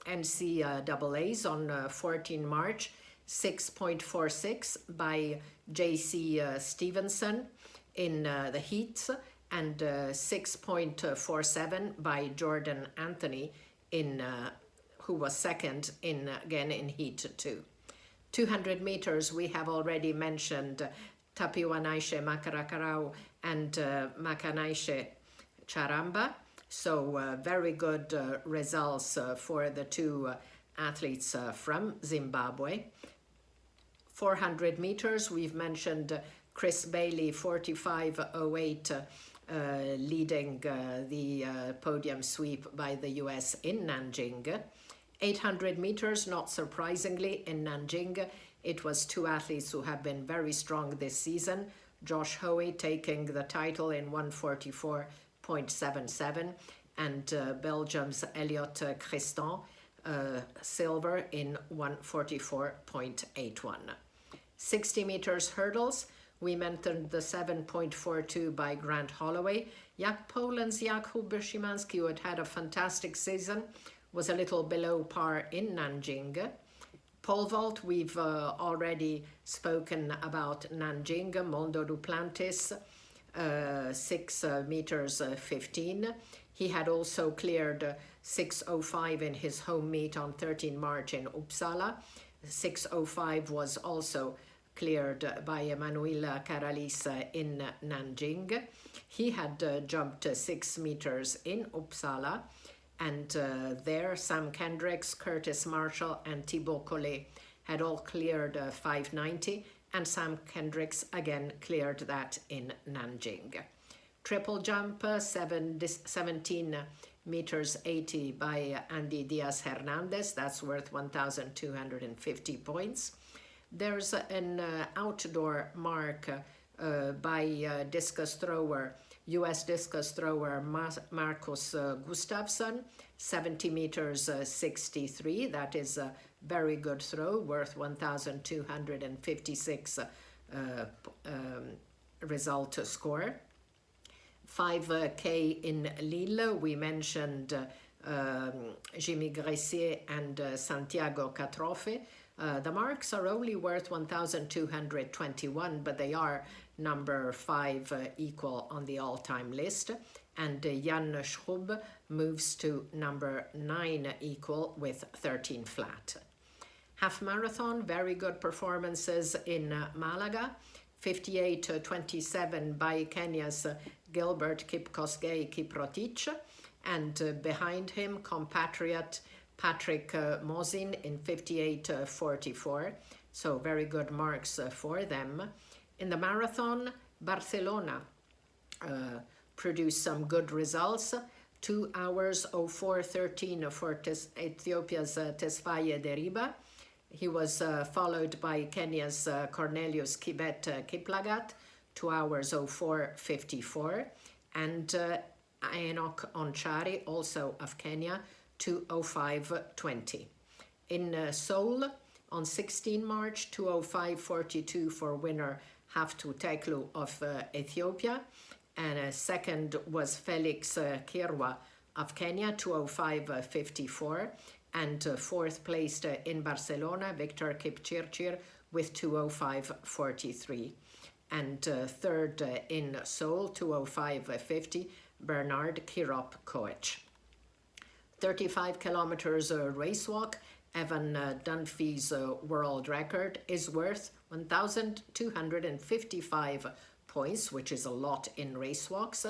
NCAAs on 14 March, 6.46 by J.C. Stevenson in the heats, and 6.47 by Jordan Anthony, who was second again in heat 2. 200 meters, we have already mentioned Tapiwanaisha Makarawu and Makanakaisha Charamba. So very good results for the two athletes from Zimbabwe. 400 meters, we've mentioned Chris Bailey, 45.08, leading the podium sweep by the US in Nanjing. 800 meters, not surprisingly, in Nanjing, it was two athletes who have been very strong this season. Josh Hoey taking the title in 1:44.77, and Belgium's Elliot Christon, silver in 1:44.81. 60 meters hurdles, we mentioned the 7.42 by Grant Holloway. Poland's Jakub Szymanski, who had a fantastic season, was a little below par in Nanjing. Pole vault, we've already spoken about Nanjing. Mondo Duplantis, 6 meters 15. He had also cleared 6:05 in his home meet on 13 March in Uppsala. 6:05 was also cleared by Manolo Karalis in Nanjing. He had jumped 6 meters in Uppsala, and there Sam Kendricks, Curtis Marshall and Thibaut Collet had all cleared 5:90, and Sam Kendricks again cleared that in Nanjing. Triple jump, 17 meters 80 by Andy Diaz-Hernandez, that's worth 1,250 points. There's an outdoor mark by discus thrower, US discus thrower Marcus Gustafsson, 70 meters 63. That is a very good throw, worth 1,256 result score. 5K in Lille, we mentioned Jimmy Gressier and Santiago Catrofe. The marks are only worth 1,221, but they are number 5 equal on the all-time list. And Jan Schrub moves to number 9 equal with 13 flat. Half marathon, very good performances in Malaga. 58:27 by Kenya's Gilbert Kipkosgei Kiprotich, and behind him compatriot Patrick Mosin in 58:44. So very good marks for them. In the marathon, Barcelona produced some good results. 2 hours 04:13 for Ethiopia's Tesfaye Deriba. He was followed by Kenya's Cornelius Kibet Kiplagat, 2 hours 04:54, and Enoch Onchari, also of Kenya, 2:05:20. In Seoul, on 16 March, 2:05:42 for winner Haftu Teklu of Ethiopia, and second was Felix Kirwa of Kenya, 2:05:54, and fourth placed in Barcelona, Victor Kipchirchir with 2:05:43. And third in Seoul, 2:05:50, Bernard Kirop Koech. 35 kilometers race walk, Evan Dunfee's world record is worth 1,255 points, which is a lot in race walks.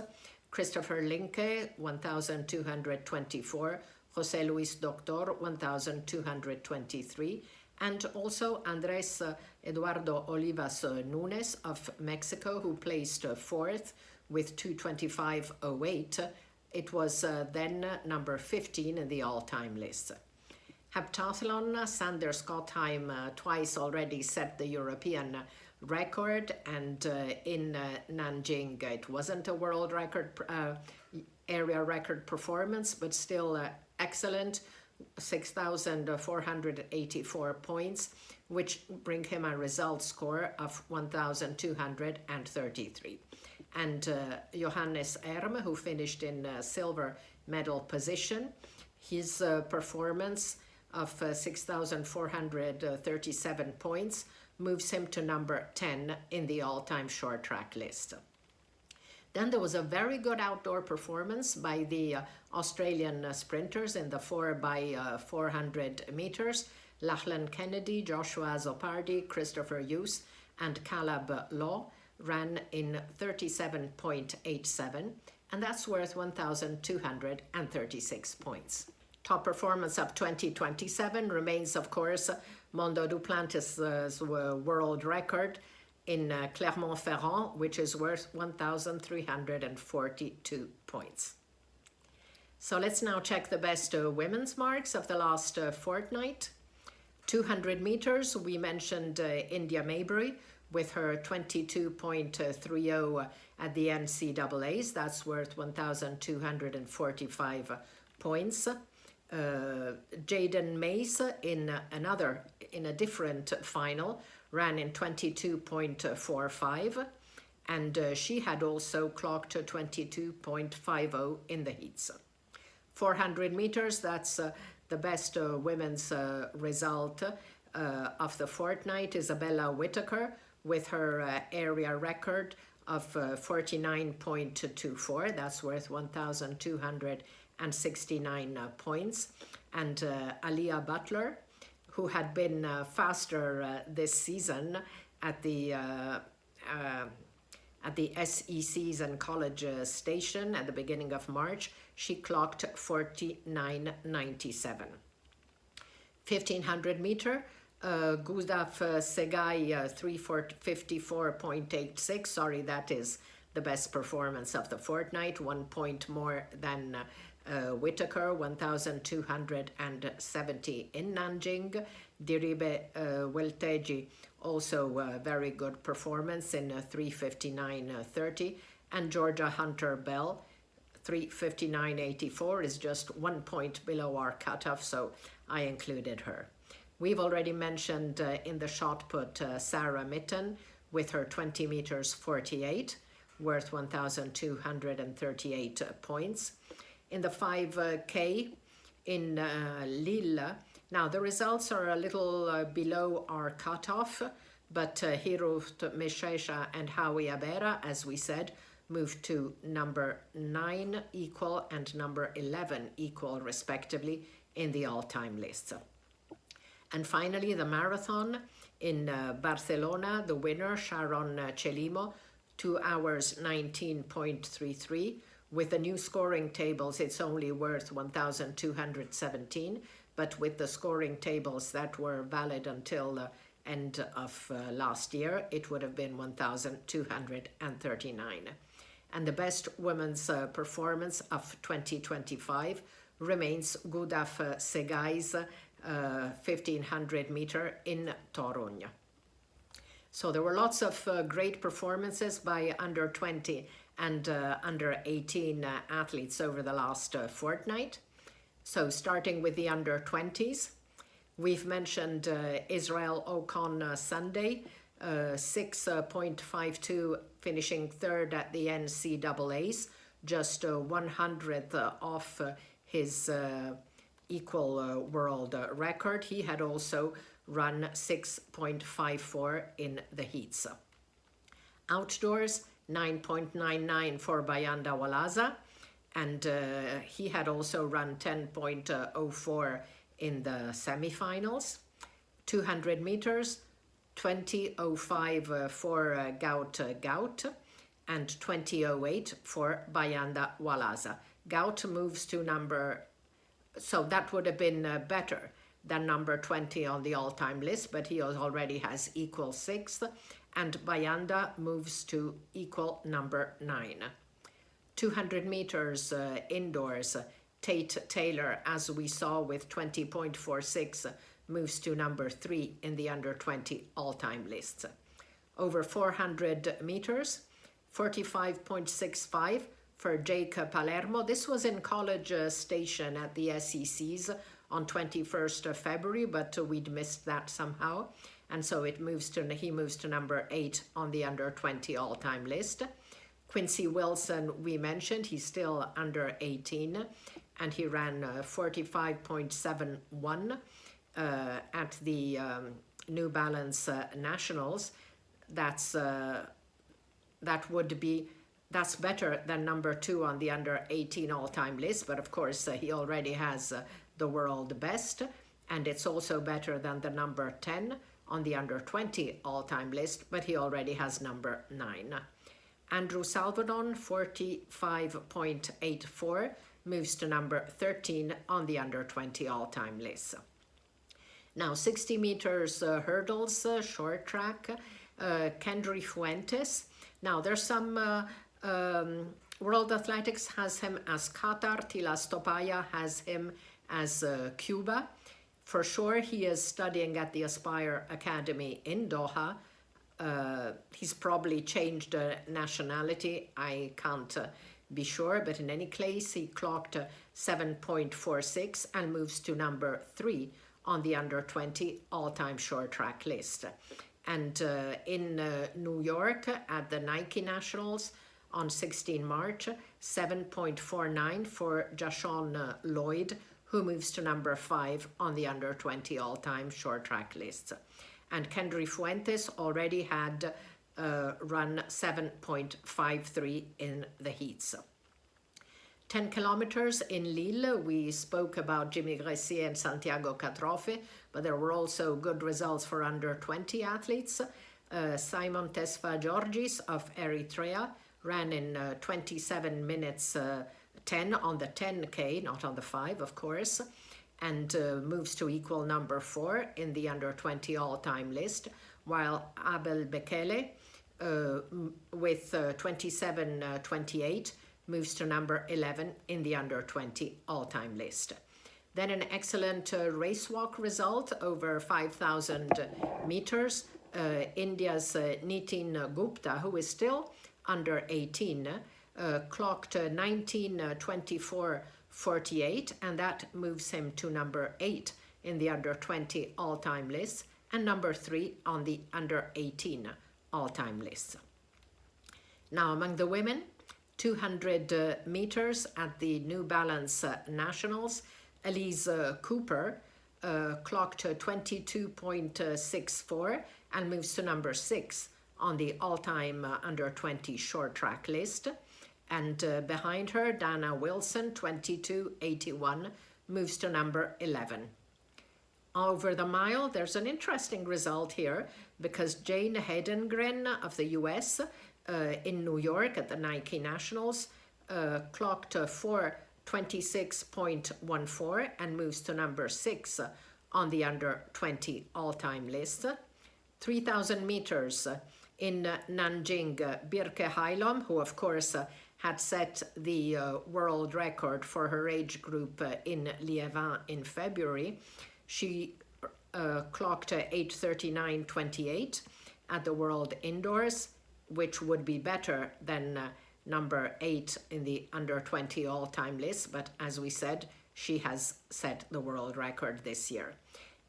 Christopher Linke, 1,224, José Luis Doctor, 1,223, and also Andres Eduardo Olivas Nunes of Mexico, who placed fourth with 2:25:08. It was then number 15 in the all-time list. Heptathlon, Sander Skotheim twice already set the European record, and in Nanjing it wasn't a world record, area record performance, but still excellent, 6,484 points, which bring him a result score of 1,233. And Johannes Erm, who finished in silver medal position, his performance of 6,437 points moves him to number 10 in the all-time short track list. Then there was a very good outdoor performance by the Australian sprinters in the 4x400 meters. Lachlan Kennedy, Joshua Zopardi, Christopher Hughes, and Caleb Law ran in 37.87, and that's worth 1,236 points. Top performance of 2027 remains, of course, Mondo Duplantis' world record in Clermont-Ferrand, which is worth 1,342 points. So let's now check the best women's marks of the last fortnight. 200 meters, we mentioned Indya Mayberry with her 22.30 at the NCAAs. That's worth 1,245 points. Jaden Mace in a different final ran in 22.45, and she had also clocked 22.50 in the heats. 400 meters, that's the best women's result of the fortnight. Isabella Whittaker with her area record of 49.24. That's worth 1,269 points. And Aliyah Butler, who had been faster this season at the SECs and College Station at the beginning of March, she clocked 49.97. 1500 meter, Gudaf Tsegay 354.86. Sorry, that is the best performance of the fortnight. 1 point more than Whittaker, 1,270 in Nanjing. Diribe Welteji, also a very good performance in 359.30. And Georgia Hunter Bell, 359.84 is just 1 point below our cutoff, so I included her. We've already mentioned in the shot put Sarah Mitten with her 20 meters 48, worth 1,238 points. In the 5K in Lille, now the results are a little below our cutoff, but Hirut Meshesha and Howie Abera, as we said, moved to number 9 equal and number 11 equal respectively in the all-time list. And finally, the marathon in Barcelona, the winner, Sharon Chelimo, 2 hours 19.33. With the new scoring tables, it's only worth 1,217, but with the scoring tables that were valid until the end of last year, it would have been 1,239. And the best women's performance of 2025 remains Gudaf Tsegay's 1,500 meter in Toruń. So there were lots of great performances by under 20 and under 18 athletes over the last fortnight. So starting with the under 20s, we've mentioned Israel Okon Sunday, 6.52, finishing third at the NCAAs, just 100th off his equal world record. He had also run 6.54 in the heats. Outdoors, 9.99 for Bayanda Walaza, and he had also run 10.04 in the semifinals. 200 meters, 20.05 for Gout Gout, and 20.08 for Bayanda Walaza. Gout moves to number, so that would have been better than number 20 on the all-time list, but he already has equal 6th, and Bayanda moves to equal number 9. 200 meters indoors, Tate Taylor, as we saw with 20.46, moves to number 3 in the under 20 all-time list. Over 400 meters, 45.65 for Jake Palermo. This was in College Station at the SECs on 21st of February, but we'd missed that somehow. And so he moves to number 8 on the under 20 all-time list. Quincy Wilson, we mentioned, he's still under 18, and he ran 45.71 at the New Balance Nationals. That's better than number 2 on the under 18 all-time list, but of course he already has the world best. and it's also better than the number 10 on the under 20 all-time list, but he already has number 9. Andrew Salvadon, 45.84, moves to number 13 on the under 20 all-time list. Now 60 meters hurdles, short track, Kendry Fuentes. Now there's some World Athletics has him as Qatar, Tilas Topaya has him as Cuba. For sure, he is studying at the Aspire Academy in Doha. He's probably changed nationality. I can't be sure, but in any case, he clocked 7.46 and moves to number 3 on the under 20 all-time short track list. And in New York at the Nike Nationals on 16 March, 7.49 for Jashawn Lloyd, who moves to number 5 on the under 20 all-time short track list. And Kendry Fuentes already had run 7.53 in the heats. 10 kilometers in Lille, we spoke about Jimmy Gressier and Santiago Catrofe, but there were also good results for under 20 athletes. Simon Tesfa Georgis of Eritrea ran in 27 minutes 10 on the 10K, not on the 5, of course, and moves to equal number 4 in the under 20 all-time list, while Abel Bekele with 27.28 moves to number 11 in the under 20 all-time list. Then an excellent race walk result over 5,000 meters. India's Nitin Gupta, who is still under 18, clocked 19:24:48, and that moves him to number 8 in the under 20 all-time list and number 3 on the under 18 all-time list. Now among the women, 200 meters at the New Balance Nationals, Elise Cooper clocked 22.64 and moves to number 6 on the all-time under 20 short track list. And behind her, Dana Wilson, 22.81, moves to number 11. Over the mile, there's an interesting result here because Jane Hedengren of the US in New York at the Nike Nationals clocked 4:26.14 and moves to number 6 on the under 20 all-time list. 3,000 meters in Nanjing, Birke Hailom, who of course had set the world record for her age group in Liévin in February. She clocked 8:39.28 at the World Indoors, which would be better than number 8 in the under 20 all-time list, but as we said, she has set the world record this year.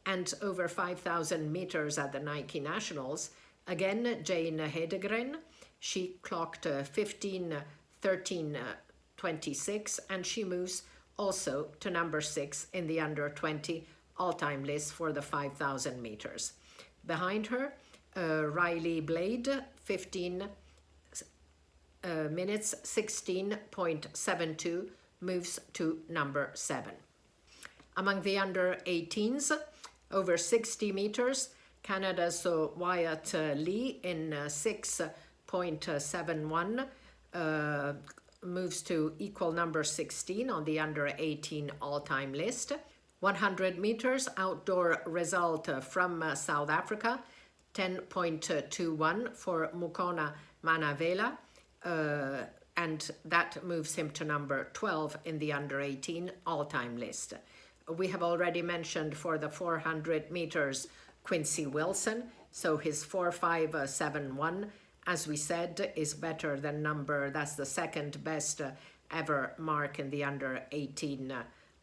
And over 5,000 meters at the Nike Nationals, again, Jane Hedegren, she clocked 15:13.26, and she moves also to number 6 in the under 20 all-time list for the 5,000 meters. Behind her, Riley Blade, 15 minutes 16.72, moves to number 7. Among the under 18s, over 60 meters, Canada's Wyatt Lee in 6.71 moves to equal number 16 on the under 18 all-time list. 100 meters outdoor result from South Africa, 10.21 for Mukona Manavela, and that moves him to number 12 in the under 18 all-time list. We have already mentioned for the 400 meters Quincy Wilson, so his 4.571, as we said, is better than that's the second best ever mark in the under 18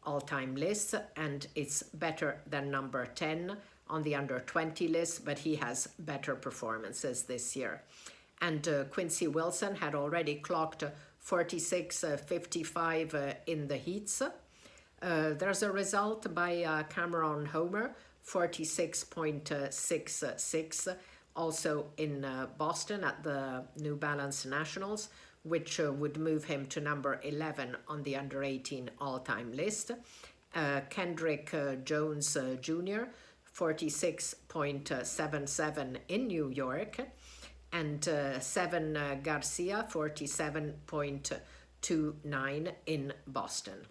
all-time list, and it's better than number 10 on the under 20 list, but he has better performances this year. And Quincy Wilson had already clocked 46.55 in the heats. There's a result by Cameron Homer, 46.66, also in Boston at the New Balance Nationals, which would move him to number 11 on the under 18 all-time list. Kendrick Jones Jr., 46.77 in New York, and Seven Garcia, 47.29 in Boston.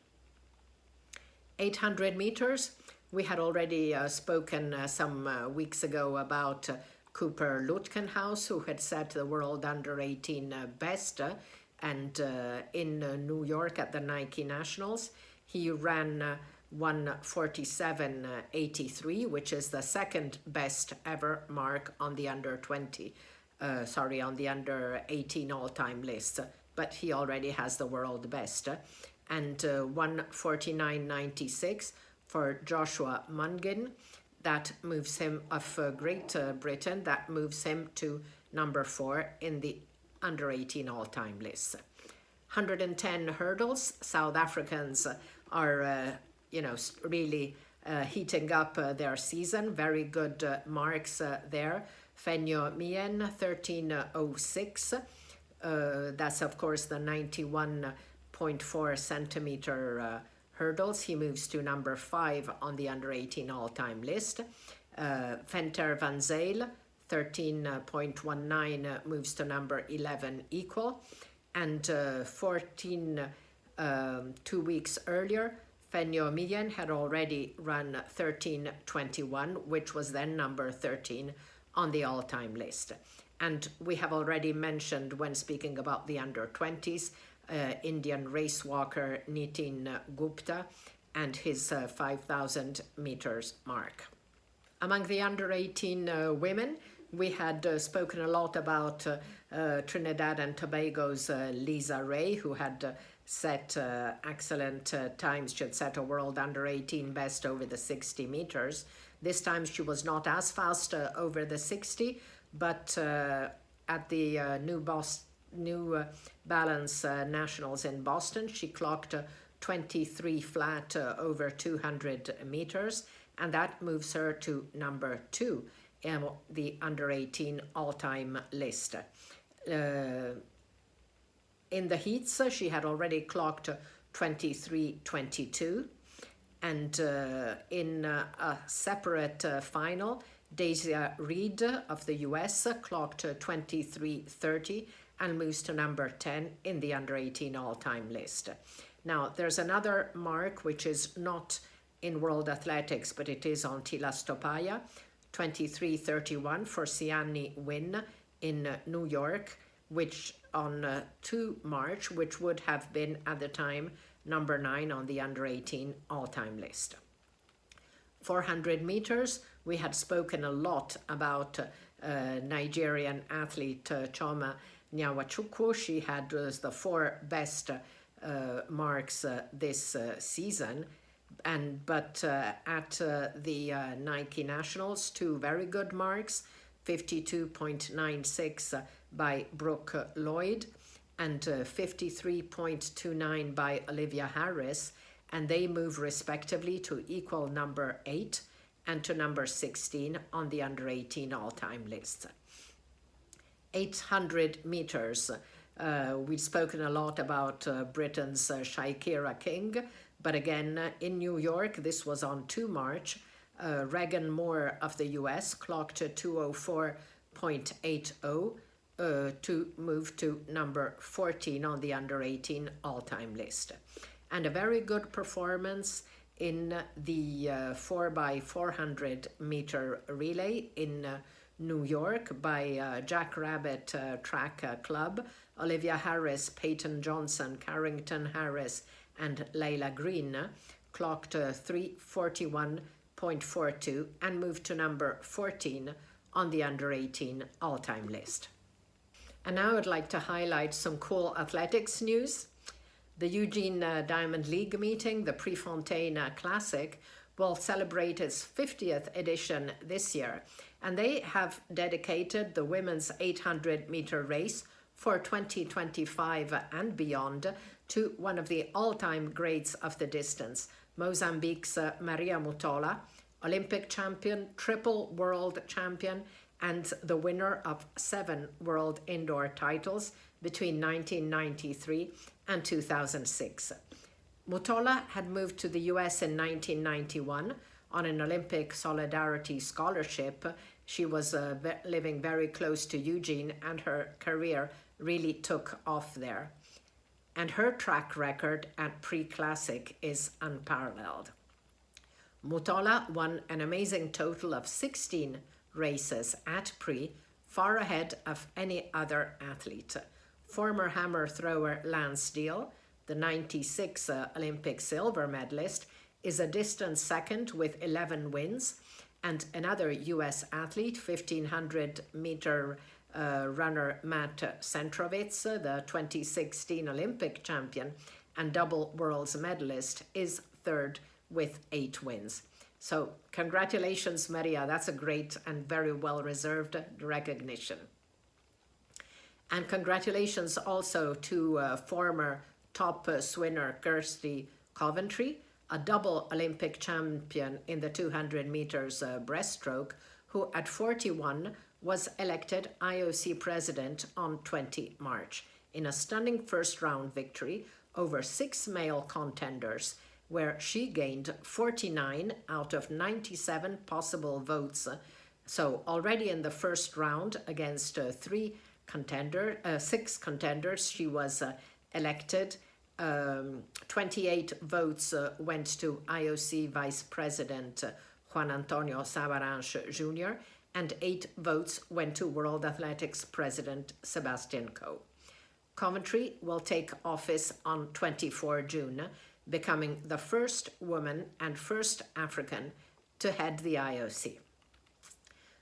800 meters, we had already spoken some weeks ago about Cooper Lutkenhaus, who had set the world under 18 best, and in New York at the Nike Nationals, he ran 1:47.83, which is the second best ever mark on the under 18 all-time list, but he already has the world best. And 1:49.96 for Joshua Mungin. That moves him of Great Britain. That moves him to number 4 in the under 18 all-time list. 110 hurdles. South Africans are, really heating up their season. Very good marks there. Fenyo Mien, 13:06. That's, of course, the 91.4 centimeter hurdles. He moves to number 5 on the under 18 all-time list. Venter van Zyl, 13.19, moves to number 11 equal. And 2 weeks earlier, Fenyo Mien had already run 13:21, which was then number 13 on the all-time list. And we have already mentioned, when speaking about the under 20s, Indian race walker Nitin Gupta and his 5,000 meters mark. Among the under 18 women, we had spoken a lot about Trinidad and Tobago's Lisa Ray, who had set excellent times. She had set a world under 18 best over the 60 meters. This time she was not as fast over the 60, but at the New Balance Nationals in Boston, she clocked 23 flat over 200 meters, and that moves her to number 2 in the under 18 all-time list. In the heats, she had already clocked 23:22, and in a separate final, Daisy Reed of the US clocked 23:30 and moves to number 10 in the under 18 all-time list. Now, there's another mark which is not in World Athletics, but it is on Tilas Topaya, 23:31 for Siani Wynn in New York, which on 2 March, which would have been at the time number 9 on the under 18 all-time list. 400 meters, we had spoken a lot about Nigerian athlete Choma Nyawachukwu. She had the 4 best marks this season, but at the Nike Nationals, 2 very good marks, 52.96 by Brooke Lloyd and 53.29 by Olivia Harris, and they move respectively to equal number 8 and to number 16 on the under 18 all-time list. 800 meters. We've spoken a lot about Britain's Shaikira King, but again in New York, this was on 2 March. Regan Moore of the US clocked 2:04.80 to move to number 14 on the under 18 all-time list. And a very good performance in the 4x400 meter relay in New York by Jackrabbit Track Club. Olivia Harris, Peyton Johnson, Carrington Harris, and Layla Green clocked 3:41.42 and moved to number 14 on the under 18 all-time list. And now I'd like to highlight some cool athletics news. The Eugene Diamond League meeting, the Prefontaine Classic, will celebrate its 50th edition this year, and they have dedicated the women's 800-meter race for 2025 and beyond to one of the all-time greats of the distance, Mozambique's Maria Mutola, Olympic champion, triple world champion, and the winner of 7 world indoor titles between 1993 and 2006. Mutola had moved to the US in 1991 on an Olympic Solidarity Scholarship. She was living very close to Eugene, and her career really took off there. And her track record at Pre Classic is unparalleled. Mutola won an amazing total of 16 races at Pre, far ahead of any other athlete. Former hammer thrower Lance Steele, the 96 Olympic silver medalist, is a distant second with 11 wins, and another US athlete, 1500 meter runner Matt Centrovitz, the 2016 Olympic champion and double world's medalist, is third with 8 wins. So congratulations, Maria. That's a great and very well-reserved recognition. And congratulations also to former top swimmer Kirsty Coventry, a double Olympic champion in the 200 meters breaststroke, who at 41 was elected IOC president on 20 March in a stunning first round victory over 6 male contenders, where she gained 49 out of 97 possible votes. So already in the first round against 6 contenders, she was elected. 28 votes went to IOC Vice President Juan Antonio Savaranche Jr., and 8 votes went to World Athletics President Sebastian Coe. Coventry will take office on 24 June, becoming the first woman and first African to head the IOC.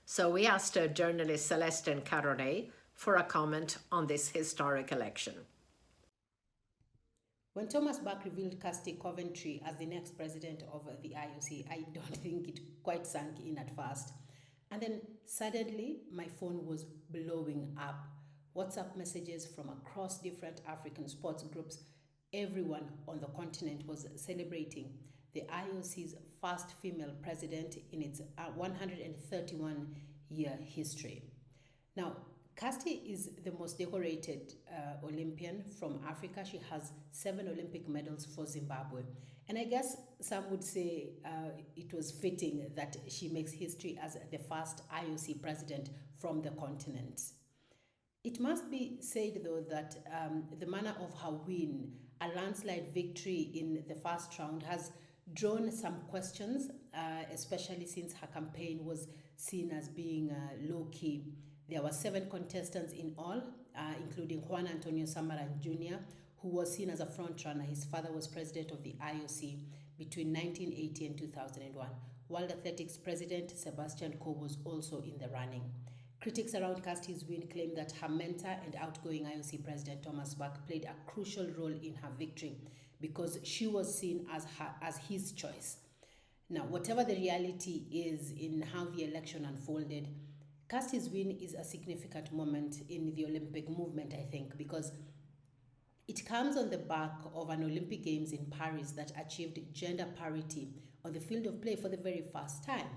So we asked journalist Celestine Caronnet for a comment on this historic election. When Thomas Bach revealed Kirsty Coventry as the next president of the IOC, I don't think it quite sank in at first. And then suddenly my phone was blowing up. WhatsApp messages from across different African sports groups. Everyone on the continent was celebrating the IOC's first female president in its 131-year history. Now, Kirsty is the most decorated Olympian from Africa. She has 7 Olympic medals for Zimbabwe. And I guess some would say it was fitting that she makes history as the first IOC president from the continent. It must be said, though, that the manner of her win, a landslide victory in the first round, has drawn some questions, especially since her campaign was seen as being low-key. There were 7 contestants in all, including Juan Antonio Samaran Jr., who was seen as a frontrunner. His father was president of the IOC between 1980 and 2001. World Athletics President Sebastian Coe was also in the running. Critics around Kirsty's win claim that her mentor and outgoing IOC President Thomas Bach played a crucial role in her victory because she was seen as his choice. Now, whatever the reality is in how the election unfolded, Kirsty's win is a significant moment in the Olympic movement, I think, because it comes on the back of an Olympic Games in Paris that achieved gender parity on the field of play for the very first time.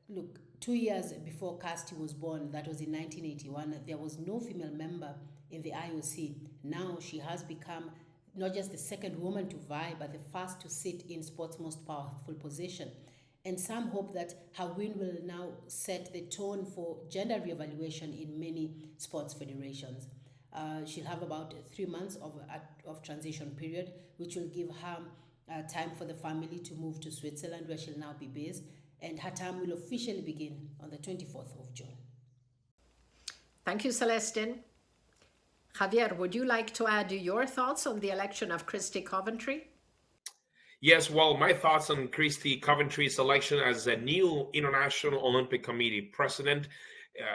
Look, 2 years before Kirsty was born, that was in 1981, there was no female member in the IOC. Now she has become not just the second woman to vie, but the first to sit in sport's most powerful position. And some hope that her win will now set the tone for gender reevaluation in many sports federations. She'll have about 3 months of transition period, which will give her time for the family to move to Switzerland, where she'll now be based, and her term will officially begin on the 24th of June. Thank you, Celestine. Javier, would you like to add your thoughts on the election of Kirsty Coventry? Yes, well, my thoughts on Kirsty Coventry's election as a new International Olympic Committee president.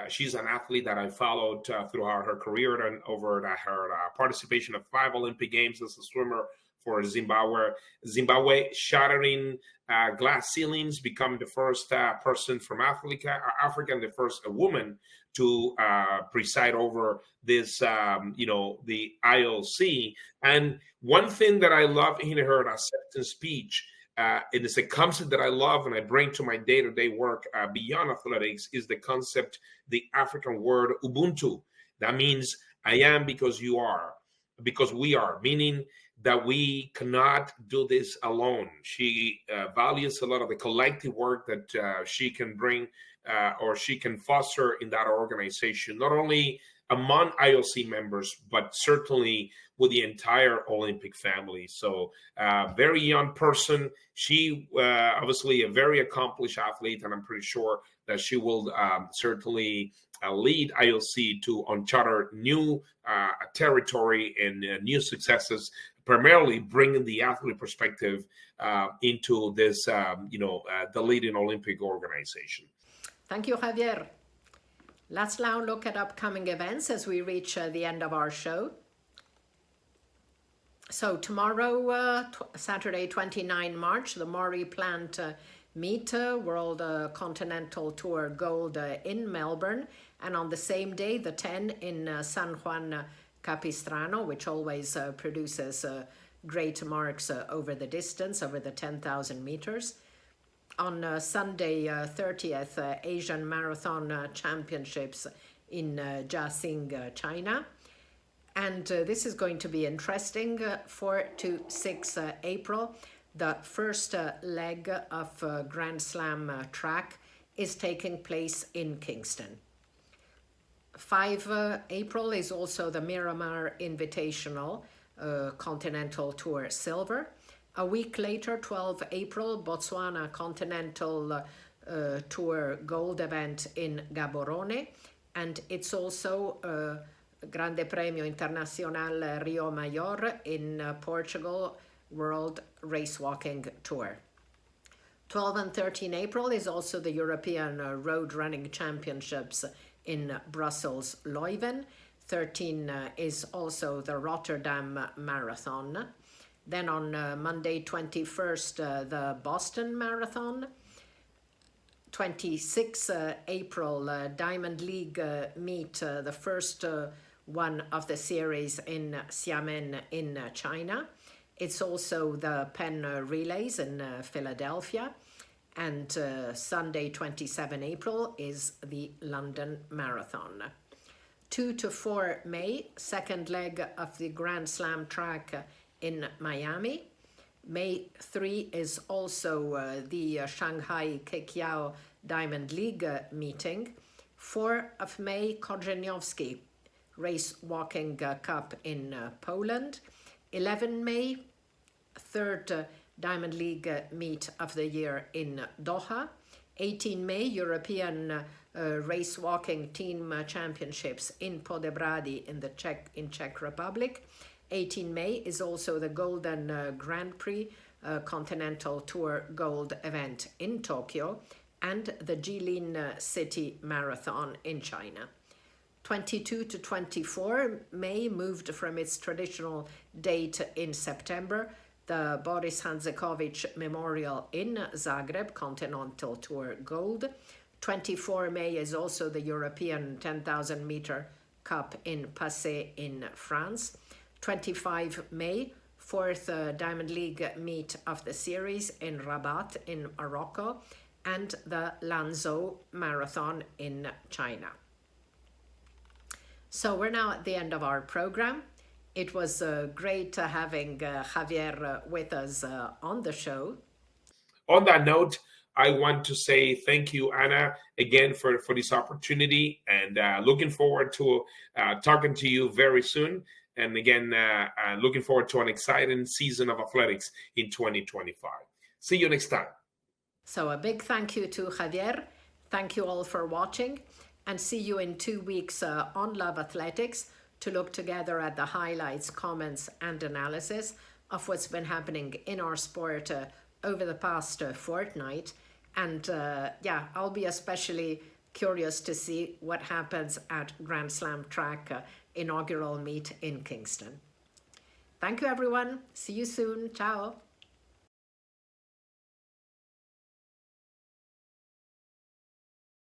She's an athlete that I followed throughout her career and over her participation of 5 Olympic Games as a swimmer for Zimbabwe, shattering glass ceilings, becoming the first person from Africa, and the first woman to preside over this, the IOC. And one thing that I love in her acceptance speech, it is a concept that I love and I bring to my day-to-day work beyond athletics, is the concept, the African word Ubuntu. That means I am because you are, because we are, meaning that we cannot do this alone. She values a lot of the collective work that she can bring or she can foster in that organization, not only among IOC members, but certainly with the entire Olympic family. So very young person. She obviously a very accomplished athlete, and I'm pretty sure that she will certainly lead IOC to uncharted new territory and new successes, primarily bringing the athlete perspective into this, the leading Olympic organization. Thank you, Javier. Let's now look at upcoming events as we reach the end of our show. So tomorrow, Saturday, 29 March, the Maury Plant Meet World Continental Tour Gold in Melbourne. And on the same day, the 10 in San Juan Capistrano, which always produces great marks over the distance, over the 10,000 meters. On Sunday, 30th, Asian Marathon Championships in Jiaxing, China. And this is going to be interesting. 4 to 6 April, the first leg of Grand Slam track is taking place in Kingston. 5 April is also the Miramar Invitational Continental Tour Silver. A week later, 12 April, Botswana Continental Tour Gold event in Gaborone. And it's also Grande Premio Internacional Rio Maior in Portugal World Race Walking Tour. 12 and 13 April is also the European Road Running Championships in Brussels Leuven. 13 is also the Rotterdam Marathon. Then on Monday 21st, the Boston Marathon. 26 April, Diamond League meet, the first one of the series in Xiamen in China. It's also the Penn Relays in Philadelphia. And Sunday 27 April is the London Marathon. 2 to 4 May, second leg of the Grand Slam track in Miami. May 3 is also the Shanghai Kekiao Diamond League meeting. 4 of May, Korzeniowski Race Walking Cup in Poland. 11 May, third Diamond League meet of the year in Doha. 18 May, European Race Walking Team Championships in Podebrady in Czech Republic. 18 May is also the Golden Grand Prix Continental Tour Gold event in Tokyo and the Jilin City Marathon in China. 22 to 24 May moved from its traditional date in September, the Boris Hanzekovic Memorial in Zagreb, Continental Tour Gold. 24 May is also the European 10,000 meter Cup in Passy in France. 25 May, fourth Diamond League meet of the series in Rabat in Morocco, and the Lanzhou Marathon in China. So we're now at the end of our program. It was great having Javier with us on the show. On that note, I want to say thank you, Anna, again for this opportunity, and looking forward to talking to you very soon. And again, looking forward to an exciting season of athletics in 2025. See you next time. So a big thank you to Javier. Thank you all for watching, and see you in 2 weeks on Love Athletics to look together at the highlights, comments, and analysis of what's been happening in our sport over the past fortnight. And I'll be especially curious to see what happens at Grand Slam track inaugural meet in Kingston. Thank you, everyone. See you soon. Ciao.